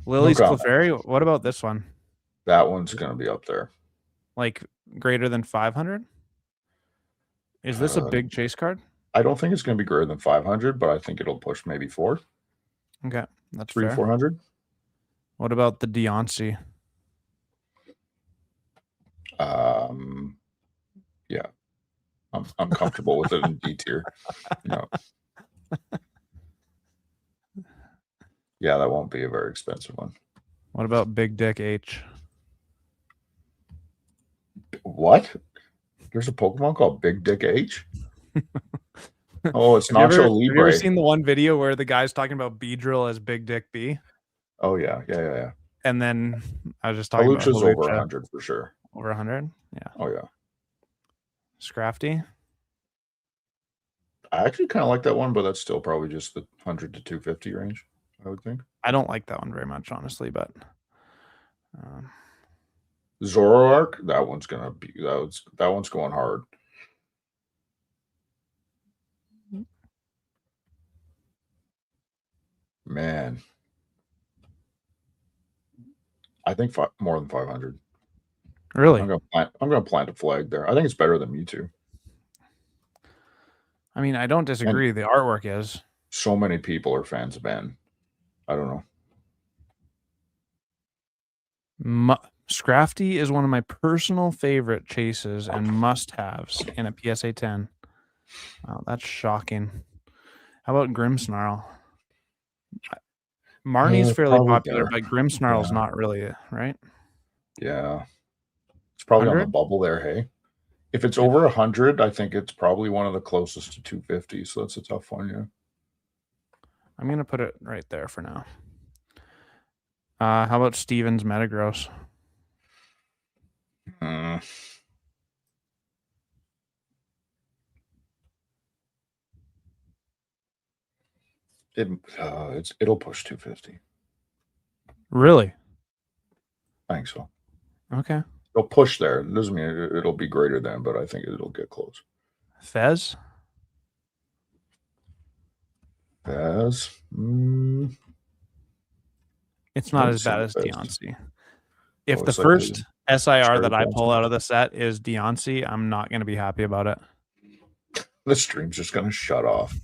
Lily's Clefairy. What about this one? That one's going to be up there. Like greater than 500? Is this a big chase card? I don't think it's going to be greater than 500, but I think it'll push maybe 4. Okay, that's 300, 400. What about the Deontay? Yeah, I'm comfortable with it in D tier. No. Yeah, that won't be a very expensive one. What about Big Dick H? What? There's a Pokemon called Big Dick H? Oh, it's Nacho Libre. Have you ever seen the one video where the guy's talking about Beedrill as Big Dick B? Oh, yeah. And then I was just talking about Halucha's over 100 for sure. Over 100? Yeah. Oh, yeah. Scrafty? I actually kind of like that one, but that's still probably just the 100 to 250 range, I would think. I don't like that one very much, honestly, but Zoroark, that one's gonna be that one's going hard. Man, I think more than 500. Really? I'm gonna plant a flag there. I think it's better than Mewtwo. I mean, I don't disagree. The artwork is. So many people are fans of Ben. I don't know. Scrafty is one of my personal favorite chases and must-haves in a PSA 10. Wow, that's shocking. How about Grimmsnarl? Marnie's fairly popular, but Grimmsnarl's not really, right? Yeah. It's probably 100? On the bubble there, hey? If it's over 100, I think it's probably one of the closest to 250, so that's a tough one, yeah. I'm going to put it right there for now. How about Steven's Metagross? It'll push 250. Really? I think so. Okay. It'll push there. It doesn't mean it'll be greater than, but I think it'll get close. Fez? Fez? It's not as bad as Deontay. If the first SIR that I pull out of the set is Deontay, I'm not going to be happy about it. The stream's just going to shut off.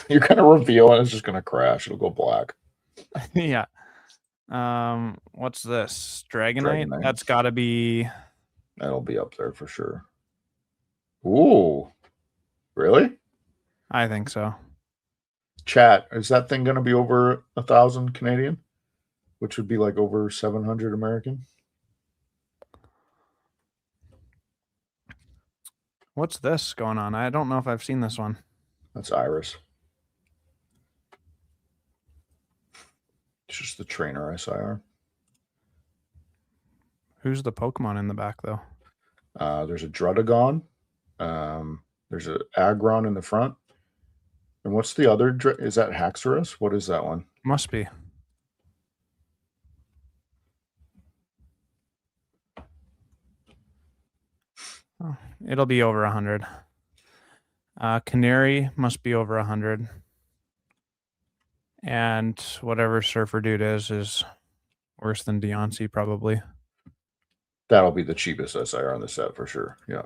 You're going to reveal and it's just going to crash. It'll go black. Yeah. What's this? Dragonite? That's got to be... That'll be up there for sure. Ooh. Really? I think so. Chat, is that thing going to be over 1,000 Canadian? Which would be like over 700 American? What's this going on? I don't know if I've seen this one. That's Iris. It's just the trainer SIR. Who's the Pokemon in the back, though? There's a Drudagon. There's an Aggron in the front. And what's the other? Is that Haxorus? What is that one? Must be. Oh, it'll be over 100. Canary must be over 100. And whatever Surfer Dude is worse than Deontay, probably. That'll be the cheapest SIR on the set for sure. Yeah.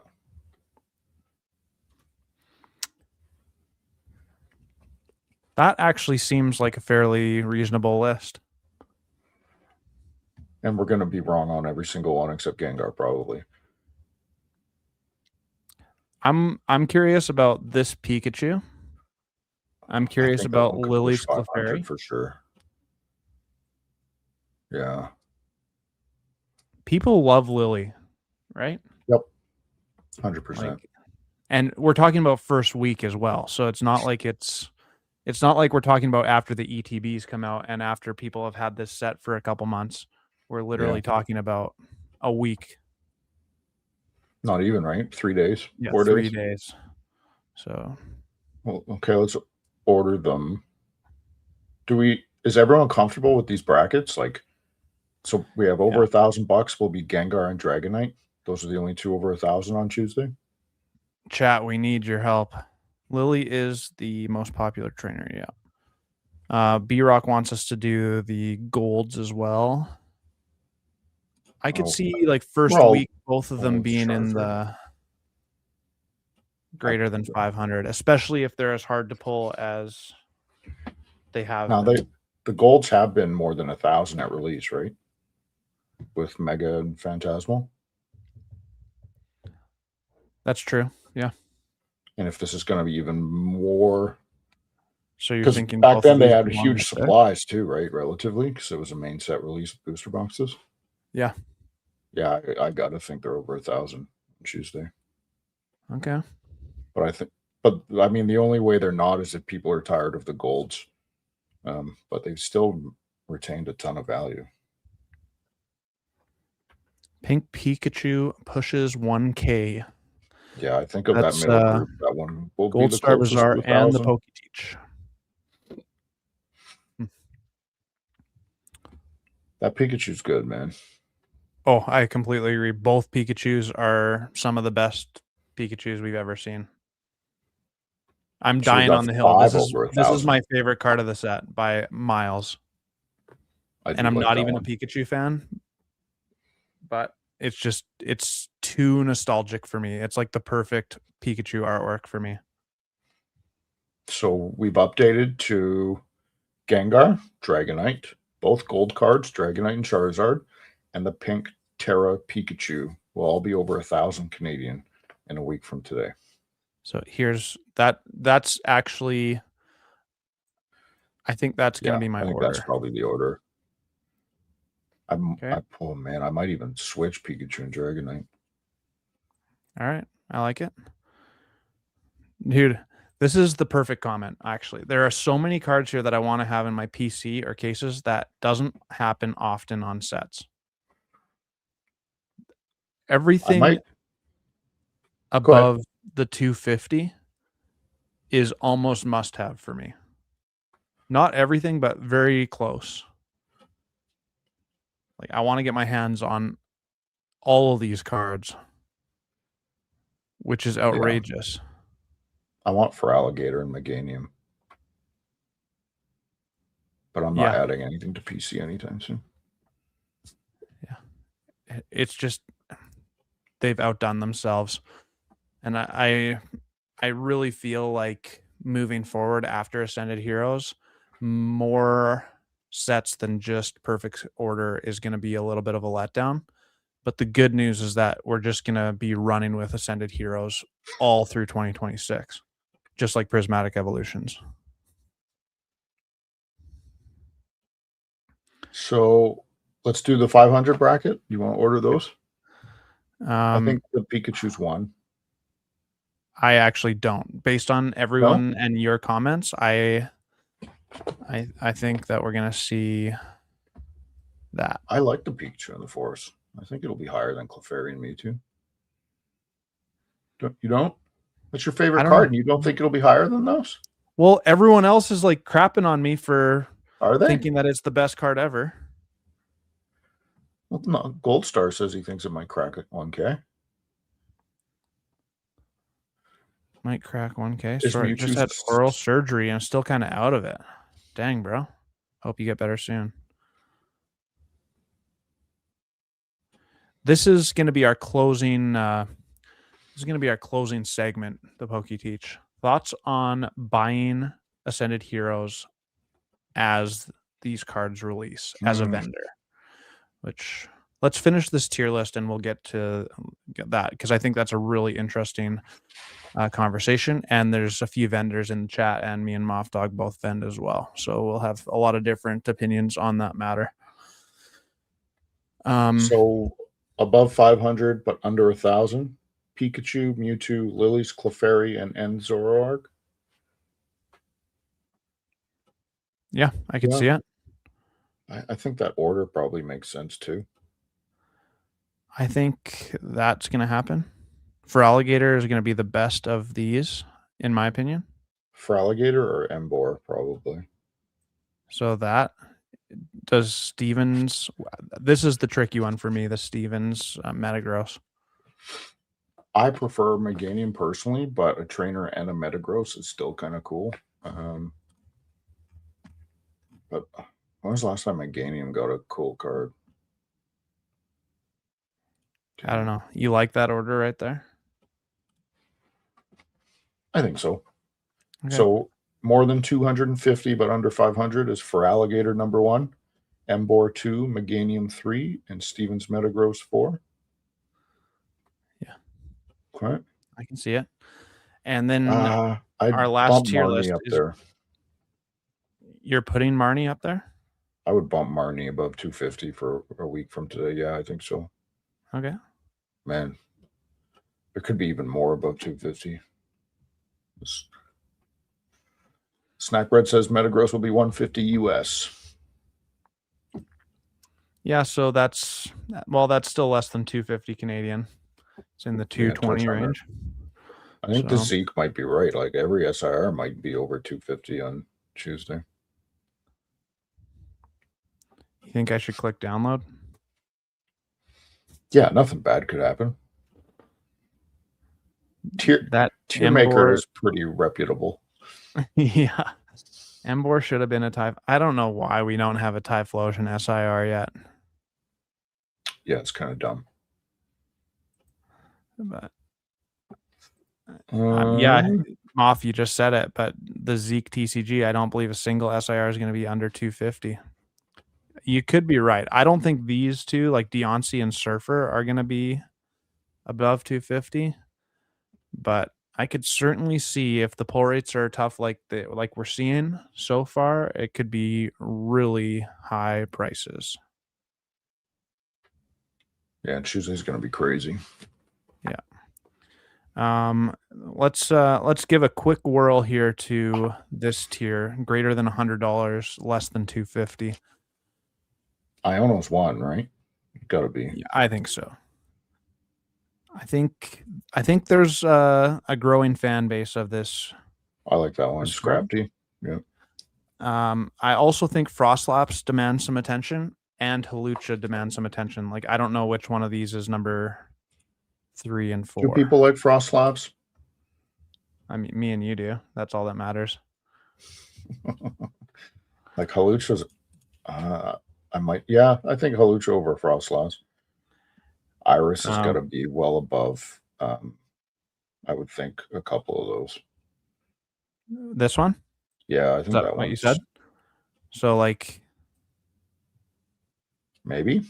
That actually seems like a fairly reasonable list. And we're going to be wrong on every single one except Gengar, probably. I'm curious about this Pikachu. I'm curious about Lily's Clefairy for sure. Yeah. People love Lily, right? Yep. 100%. And we're talking about first week as well. So it's not like we're talking about after the ETBs come out and after people have had this set for a couple months. We're literally talking about a week. Not even, right? 3 days? Yeah, 4 3 days. So, well, okay, let's order them. Is everyone comfortable with these brackets? Like, so we have over $1,000 will be Gengar and Dragonite. Those are the only two over 1,000 on Tuesday. Chat, we need your help. Lily is the most popular trainer, yeah. B-Rock wants us to do the golds as well. I could see like first week, both of them being in the greater than 500, especially if they're as hard to pull as they have. Now the golds have been more than 1,000 at release, right? With Mega and Phantasmal. That's true. Yeah. And if this is going to be even more, so you're thinking back then they had huge supplies too, right? Relatively, because it was a main set release of booster boxes. Yeah. Yeah, I got to think they're over 1,000 on Tuesday. Okay. But I mean, the only way they're not is if people are tired of the golds. But they've still retained a ton of value. Pink Pikachu pushes 1K. Yeah, I think of that middle group. That one will Gold be the Star closest Bazaar to 1,000. and the Poketeach. That Pikachu's good, man. Oh, I completely agree. Both Pikachus are some of the best Pikachus we've ever seen. I'm dying on the hill. This is my favorite card of the set by miles. And I'm not even a Pikachu fan, but it's too nostalgic for me. It's like the perfect Pikachu artwork for me. So we've updated to Gengar, Dragonite, both gold cards, Dragonite and Charizard, and the pink Terra Pikachu will all be over 1,000 Canadian in a week from today. So here's that. That's actually, I think that's going to be my order. That's probably the order. Oh man, I might even switch Pikachu and Dragonite. All right, I like it, dude. This is the perfect comment. Actually, there are so many cards here that I want to have in my PC or cases that doesn't happen often on sets. Everything above the 250 is almost must-have for me. Not everything, but very close. Like, I want to get my hands on all of these cards, which is outrageous. Yeah. I want for Alligator and Meganium. But I'm not adding anything to PC anytime soon. Yeah. It's just, they've outdone themselves. And I really feel like moving forward after Ascended Heroes, more sets than just Perfect Order is going to be a little bit of a letdown. But the good news is that we're just going to be running with Ascended Heroes all through 2026, just like Prismatic Evolutions. So let's do the 500 bracket. You want to order those? I think the Pikachu's won. I actually don't. Based on everyone and your comments, I think that we're gonna see that. I like the Pikachu in the Force. I think it'll be higher than Clefairy and Mewtwo. You don't? That's your favorite card, and you don't think it'll be higher than those? Well, everyone else is like crapping on me for thinking that it's the best card ever. Well, no, Gold Star says he thinks it might crack at 1K. Might crack 1K. Sorry, just had oral surgery and I'm still kind of out of it. Dang, bro. Hope you get better soon. This is going to be our closing. This is going to be our closing segment. The Poke Teach. Thoughts on buying Ascended Heroes as these cards release as a vendor? Which let's finish this tier list and we'll get to that because I think that's a really interesting conversation. And there's a few vendors in the chat, and me and Moff Dog both vend as well. So we'll have a lot of different opinions on that matter. So above 500, but under 1,000. Pikachu, Mewtwo, Lily's Clefairy, and Zoroark. Yeah, I can see it. I think that order probably makes sense too. I think that's going to happen. Feraligatr is going to be the best of these, in my opinion. Feraligatr or Emboar, probably. So that does Stevens. This is the tricky one for me, the Stevens Metagross. I prefer Meganium personally, but a trainer and a Metagross is still kind of cool. But when was the last time Meganium got a cool card? I don't know. You like that order right there? I think so. Okay. So more than 250, but under 500 is Feraligatr number 1, Emboar 2, Meganium 3, and Stevens Metagross 4. Yeah. Okay. I can see it. And then our last tier list up there. You're putting Marnie up there? I would bump Marnie above 250 for a week from today. Yeah, I think so. Okay. Man, there could be even more above 250. Snack Bread says Metagross will be 150 US. Yeah, so that's still less than 250 Canadian. It's in the 220 range. I think the Zeke might be right. Like every SIR might be over 250 on Tuesday. You think I should click download? Yeah, nothing bad could happen. Tier Maker is pretty reputable. Yeah. Emboar should have been a Type. I don't know why we don't have a Typhlosion SIR yet. Yeah, it's kind of dumb. But yeah, Moff, you just said it, but the Zeke TCG, I don't believe a single SIR is going to be under 250. You could be right. I don't think these two, like Deontay and Surfer, are going to be above 250, but I could certainly see if the pull rates are tough like we're seeing so far, it could be really high prices. Yeah, Tuesday's going to be crazy. Yeah. Let's give a quick whirl here to this tier, greater than $100, less than 250. Iono's one, right? Gotta be. Yeah, I think so. I think there's a growing fan base of this. I like that one. Scrafty. Yeah. I also think Frostlaps demand some attention, and Hawlucha demand some attention. Like, I don't know which one of these is number 3 and 4. Do people like Frostlaps? I mean, me and you do. That's all that matters. Like Hawlucha's, I think Hawlucha over Frostlaps. Iris has got to be well above, I would think, a couple of those. This one? Yeah, I think that what you said. So, like, maybe.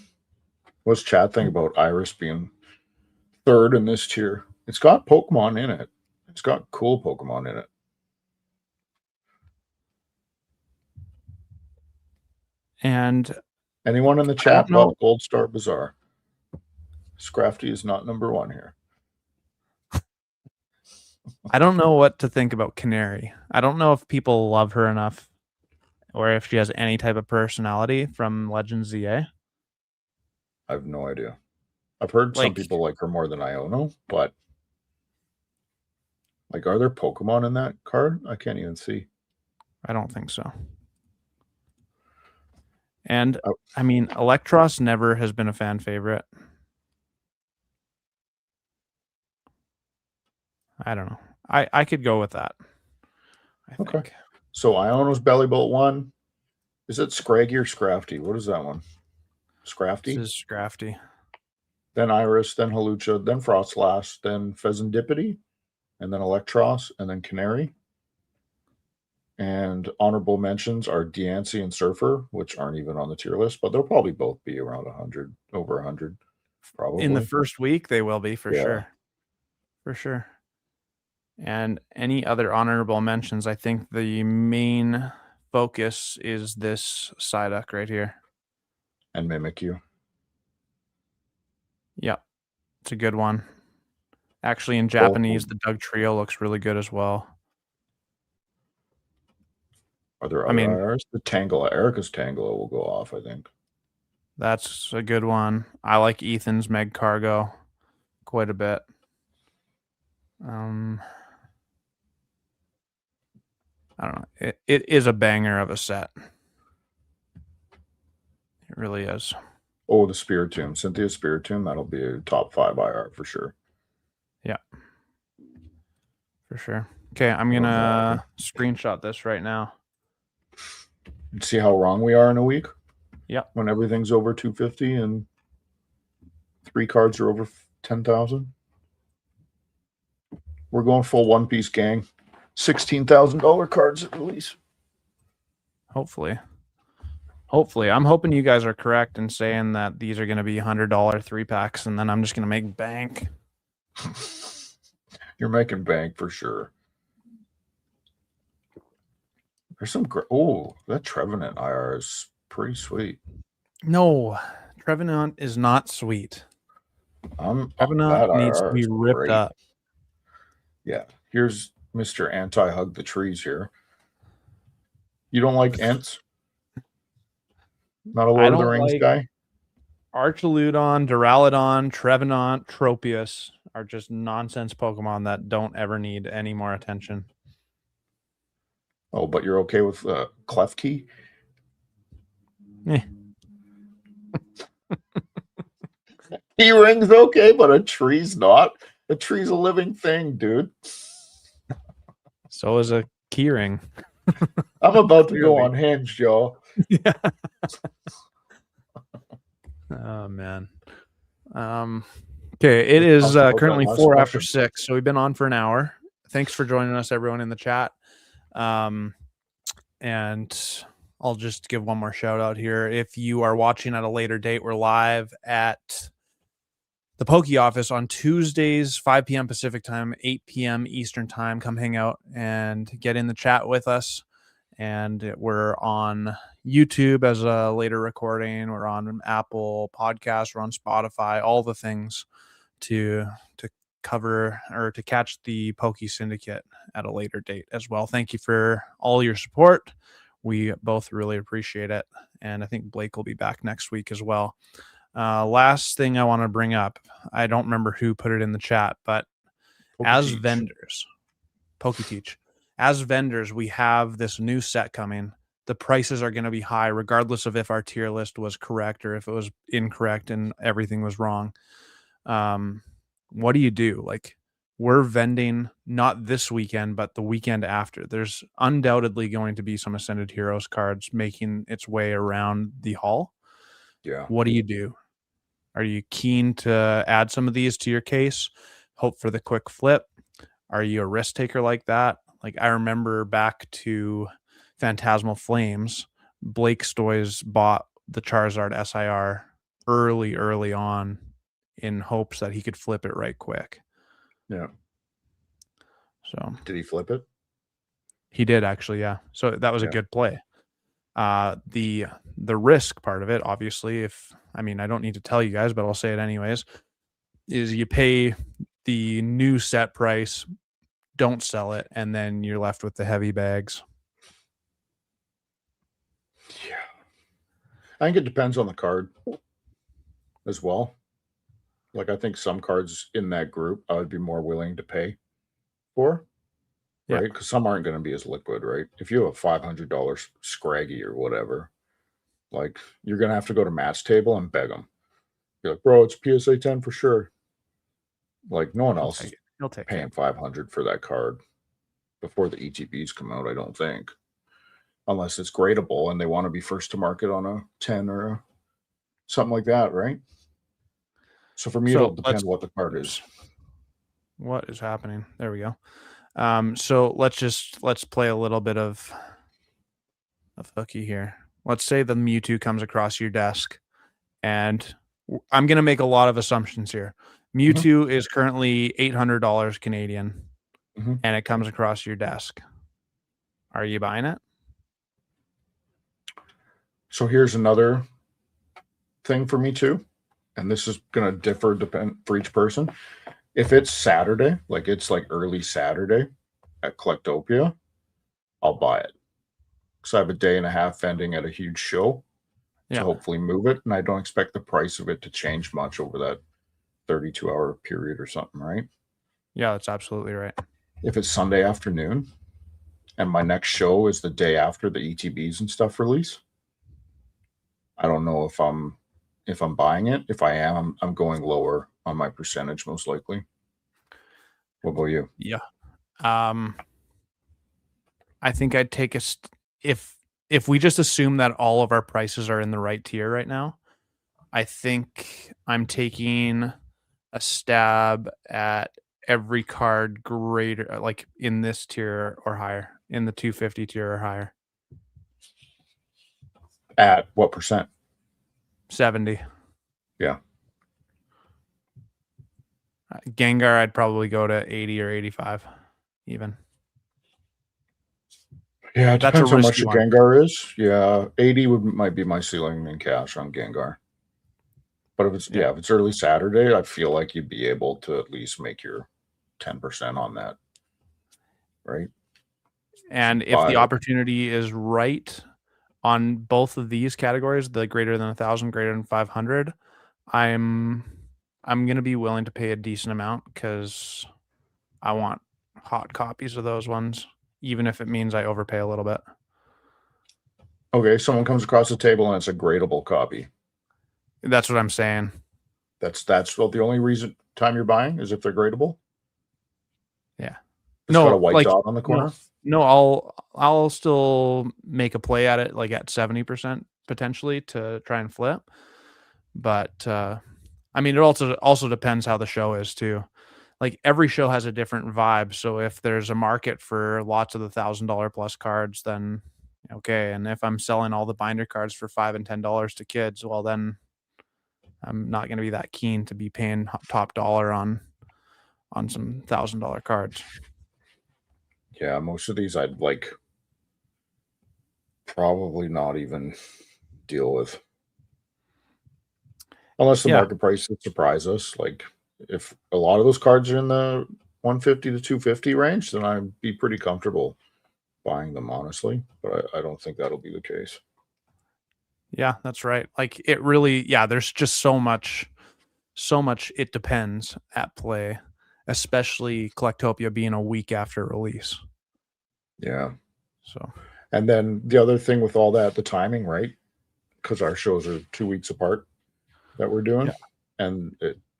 What's chat think about Iris being 3rd in this tier? It's got Pokemon in it. It's got cool Pokemon in it. And anyone in the chat about Gold Star Bazaar? Scrafty is not number 1 here. I don't know what to think about Canary. I don't know if people love her enough or if she has any type of personality from Legends ZA. I have no idea. I've heard some Like, people like her more than Iono, but like, are there Pokemon in that card? I can't even see. I don't think so. And Oh. I mean, Electros never has been a fan favorite. I don't know. I could go with that. I Okay. think. So Iono's Belly Bolt 1. Is it Scraggy or Scrafty? What is that one? This Scrafty? is Scrafty. Then Iris, then Halucha, then Frostlass, then Pheasantipity, and then Electros, and then Canary. And honorable mentions are Deancey and Surfer, which aren't even on the tier list, but they'll probably both be around 100, over 100, probably. In the first week, they will be for Yeah. sure. For sure. And any other honorable mentions, I think the main focus is this Psyduck right here. And Mimikyu. Yep. It's a good one. Actually, in Japanese, the Doug Trio looks really good as well. Are there other IRs? The Tangela, Erica's Tangela will go off, I think. That's a good one. I like Ethan's Meg Cargo quite a bit. I don't know. It is a banger of a set. It really is. Oh, the Spiritomb. Cynthia Spiritomb, that'll be a top 5 IR for sure. Yeah. For sure. Okay, I'm going to screenshot this right now. See how wrong we are in a week? Yep. When everything's over 250 and 3 cards are over 10,000. We're going full One Piece gang. $16,000 cards at release. Hopefully. I'm hoping you guys are correct in saying that these are going to be $100 3-packs, and then I'm just going to make bank. You're making bank for sure. There's some that Trevenant IR is pretty sweet. No, Trevenant is not sweet. Trevenant needs to be ripped up. Yeah, here's Mr. Anti-Hug the Trees here. You don't like Ents? Not a Lord of the Rings guy? Archaludon, Duraludon, Trevenant, Tropius are just nonsense Pokemon that don't ever need any more attention. Oh, but you're okay with Klefki? Keyring's okay, but a tree's not. A tree's a living thing, dude. So is a keyring. I'm about to go unhinged, y'all. Yeah. Oh man. Okay, it is currently 4 after 6, so we've been on for an hour. Thanks for joining us, everyone in the chat. And I'll just give one more shout out here. If you are watching at a later date, we're live at the Poke Office on Tuesdays, 5 p.m. Pacific time, 8 p.m. Eastern time. Come hang out and get in the chat with us. And we're on YouTube as a later recording. We're on Apple Podcasts. We're on Spotify. All the things to cover or to catch the Poke Syndicate at a later date as well. Thank you for all your support. We both really appreciate it. And I think Blake will be back next week as well. Last thing I want to bring up, I don't remember who put it in the chat, but as vendors, PokeTeach, as vendors, we have this new set coming. The prices are going to be high, regardless of if our tier list was correct or if it was incorrect and everything was wrong. What do you do? Like, we're vending not this weekend, but the weekend after. There's undoubtedly going to be some Ascended Heroes cards making its way around the hall. Yeah. What do you do? Are you keen to add some of these to your case? Hope for the quick flip? Are you a risk taker like that? Like, I remember back to Phantasmal Flames, Blake Stoys bought the Charizard SIR early on in hopes that he could flip it right quick. Yeah. So did he flip it? He did, actually, yeah. So that was a good play. The risk part of it, obviously, I don't need to tell you guys, but I'll say it anyways, is you pay the new set price don't sell it, and then you're left with the heavy bags. Yeah. I think it depends on the card as well. Like, I think some cards in that group I would be more willing to pay for, Yeah. right? Because some aren't going to be as liquid, right? If you have a $500 Scraggy or whatever, like, you're going to have to go to Matt's table and beg him. Be like, bro, it's PSA 10 for sure. Like, no one else is He'll take paying it. 500 for that card before the ETBs come out, I don't think. Unless it's gradable and they want to be first to market on a 10 or something like that, right? So for me, So it'll depend what the card is. What is happening? There we go. So let's play a little bit of hooky here. Let's say the Mewtwo comes across your desk, and I'm gonna make a lot of assumptions here. Mewtwo is currently $800 Canadian, and it comes across your desk. Are you buying it? So here's another thing for me too, and this is going to differ depend for each person. If it's Saturday, like it's like early Saturday at Collectopia, I'll buy it because I have a day and a half vending at a huge show to hopefully move it, and I don't expect the price of it to change much over that 32-hour period or something, right? Yeah, that's absolutely right. If it's Sunday afternoon and my next show is the day after the ETBs and stuff release, I don't know if I'm buying it. If I am, I'm going lower on my percentage most likely. What about you? Yeah. I think I'd take if we just assume that all of our prices are in the right tier right now, I think I'm taking a stab at every card greater, like in this tier or higher, in the 250 tier or higher. At what percent? 70. Yeah. Gengar, I'd probably go to 80 or 85 even. Yeah, it depends how much a Gengar is. Yeah, 80 might be my ceiling in cash on Gengar. But if it's early Saturday, I feel like you'd be able to at least make your 10% on that, right? And if the opportunity is right on both of these categories, the greater than 1,000, greater than 500, I'm gonna be willing to pay a decent amount because I want hot copies of those ones, even if it means I overpay a little bit. Okay, someone comes across the table and it's a gradable copy. That's what I'm saying. That's well, the only time you're buying is if they're gradable. Yeah. It's got a white dot on the corner. No, I'll still make a play at it, like at 70% potentially to try and flip. But I mean, it also depends how the show is too. Like every show has a different vibe. So if there's a market for lots of the $1,000 plus cards, then okay. And if I'm selling all the binder cards for $5 and $10 to kids, well then I'm not going to be that keen to be paying top dollar on some $1,000 cards. Yeah, most of these I'd like probably not even deal with. Unless the market price would surprise us. Like if a lot of those cards are in the 150 to 250 range, then I'd be pretty comfortable buying them, honestly. But I don't think that'll be the case. Yeah, that's right. Like it really, there's just so much it depends at play, especially Collectopia being a week after release. Yeah. So, and then the other thing with all that, the timing, right? Because our shows are 2 weeks apart that we're doing. Yeah. And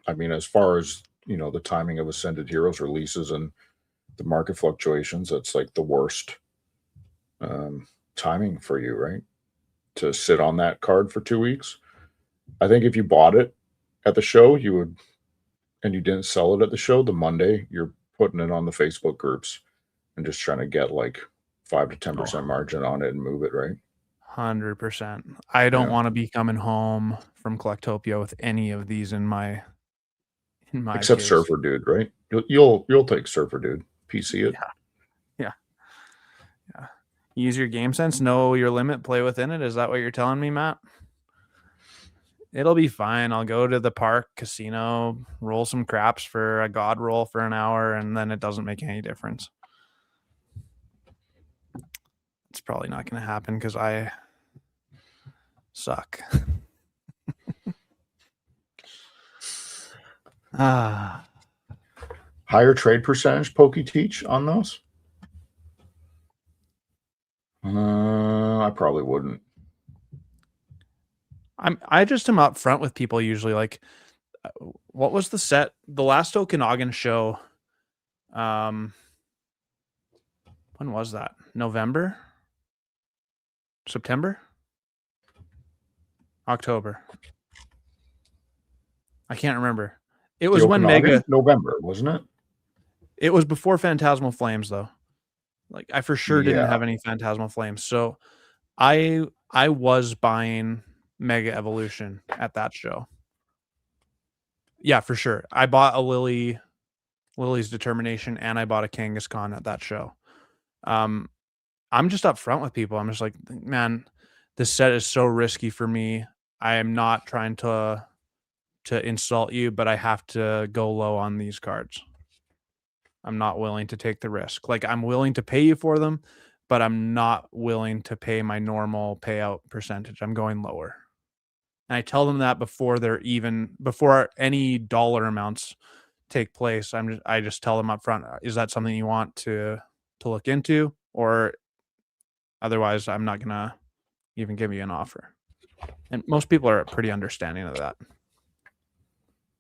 as far as, the timing of Ascended Heroes releases and the market fluctuations, that's like the worst timing for you, right? To sit on that card for 2 weeks. I think if you bought it at the show, you would, and you didn't sell it at the show, the Monday, you're putting it on the Facebook groups and just trying to get like 5 to 10% margin on it and move it, right? 100%. I don't want to be coming home from Collectopia with any of these in my except case. Surfer Dude, right? You'll take Surfer Dude, PC it. Yeah. Use your game sense, know your limit, play within it. Is that what you're telling me, Matt? It'll be fine. I'll go to the park casino, roll some craps for a god roll for an hour, and then it doesn't make any difference. It's probably not going to happen because I suck. Higher trade percentage pokey teach on those? I probably wouldn't. I just am up front with people usually. Like, what was the set? The last Okanagan show. When was that? November? September? October? I can't remember. It was when Mega November, wasn't it? It was before Phantasmal Flames, though. Like, I for sure didn't have any Phantasmal Flames, so I was buying Mega Evolution at that show. Yeah, for sure. I bought a Lily's Determination, and I bought a Kangaskhan at that show. I'm just up front with people. I'm just like, man, this set is so risky for me. I am not trying to insult you, but I have to go low on these cards. I'm not willing to take the risk. Like, I'm willing to pay you for them, but I'm not willing to pay my normal payout percentage. I'm going lower. And I tell them that before any dollar amounts take place. I just tell them up front, is that something you want to look into? Or otherwise, I'm not going to even give you an offer. And most people are pretty understanding of that.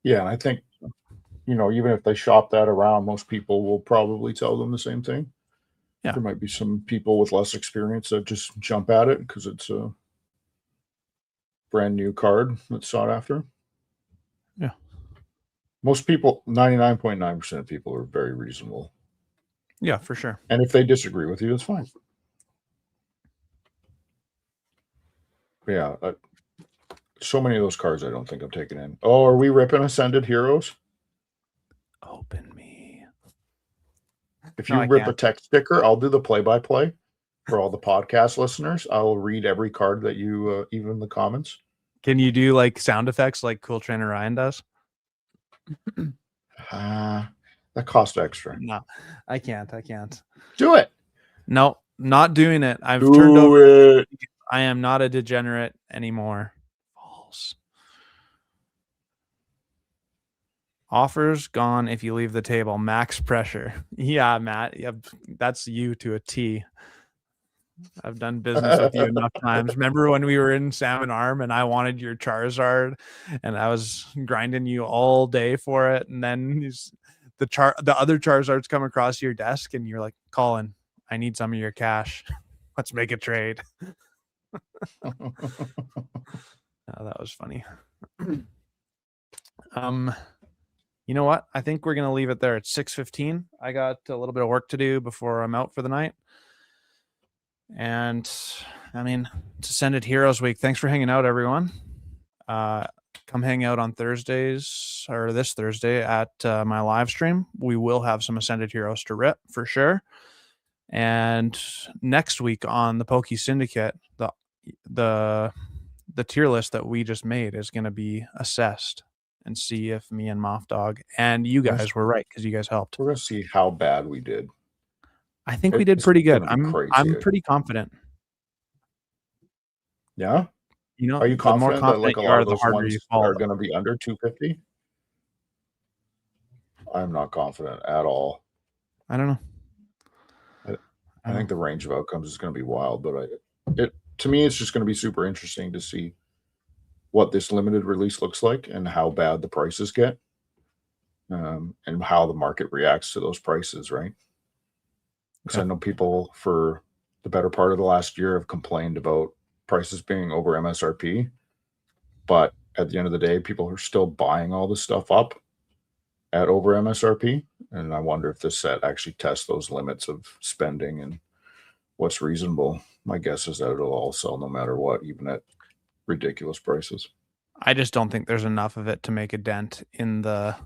Yeah, and I think, even if they shop that around, most people will probably tell them the same thing. Yeah. There might be some people with less experience that just jump at it because it's a brand new card that's sought after. Yeah. Most people, 99.9% of people are very reasonable. Yeah, for sure. And if they disagree with you, it's fine. Yeah. So many of those cards I don't think I'm taking in. Oh, are we ripping Ascended Heroes? Open me. If you rip a text sticker, I'll do the play-by-play for all the podcast listeners. I'll read every card that you, even the comments. Can you do like sound effects like Cool Trainer Ryan does? That costs extra. No, I can't. Do it. No, not doing it. I've turned over it. I am not a degenerate anymore. False. Offers gone if you leave the table. Max pressure. Yeah, Matt. Yeah, that's you to a T. I've done business with you enough times. Remember when we were in Salmon Arm and I wanted your Charizard and I was grinding you all day for it, and then the other Charizards come across your desk and you're like, Colin, I need some of your cash. Let's make a trade. Oh, that was funny. You know what? I think we're going to leave it there at 6:15. I got a little bit of work to do before I'm out for the night. And I mean, it's Ascended Heroes Week. Thanks for hanging out, everyone. Come hang out on Thursdays or this Thursday at my live stream. We will have some Ascended Heroes to rip for sure. And next week on the Poke Syndicate, the tier list that we just made is going to be assessed and see if me and Moff Dog and you guys were right because you guys helped. We're going to see how bad we did. I think we did pretty good. I'm pretty confident. Yeah. Are you confident, the more confident that like a lot of those ones are going to be under 250? I'm not confident at all. I don't know. I think the range of outcomes is going to be wild, but to me, it's just going to be super interesting to see what this limited release looks like and how bad the prices get, and how the market reacts to those prices, right? Because I know people for the better part of the last year have complained about prices being over MSRP, but at the end of the day, people are still buying all this stuff up at over MSRP. And I wonder if this set actually tests those limits of spending and what's reasonable. My guess is that it'll all sell no matter what, even at ridiculous prices. I just don't think there's enough of it to make a dent in the,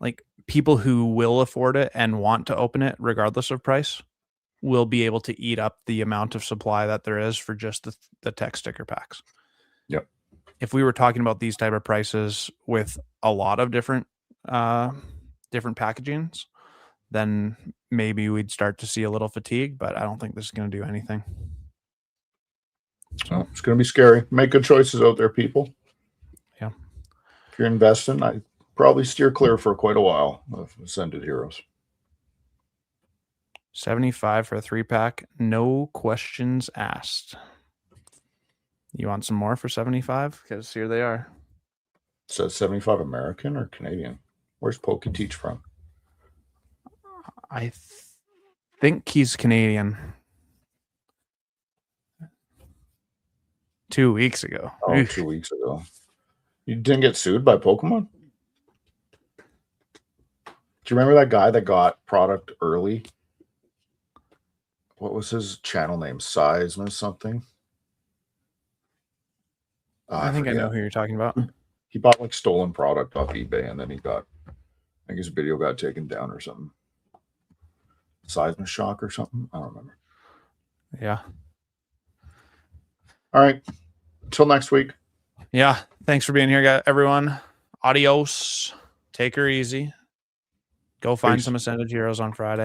like, people who will afford it and want to open it regardless of price will be able to eat up the amount of supply that there is for just the tech sticker packs. Yep. if we were talking about these type of prices with a lot of different packagings, then maybe we'd start to see a little fatigue, but I don't think this is going to do anything. So it's going to be scary. Make good choices out there, people. Yeah. If you're investing, I'd probably steer clear for quite a while of Ascended Heroes. 75 for a 3-pack. No questions asked. You want some more for 75? Because here they are. It says 75 American or Canadian. Where's Pokey Teach from? I think he's Canadian. 2 weeks ago. Oh, 2 weeks ago. You didn't get sued by Pokemon? Do you remember that guy that got product early? What was his channel name? Seisma something? I think I know who you're talking about. He bought like stolen product off eBay, and then I think his video got taken down or something. Seisma Shock or something? I don't remember. Yeah. All right. Until next week. Yeah. Thanks for being here, everyone. Adios. Take her easy. Go find some Ascended Heroes on Friday.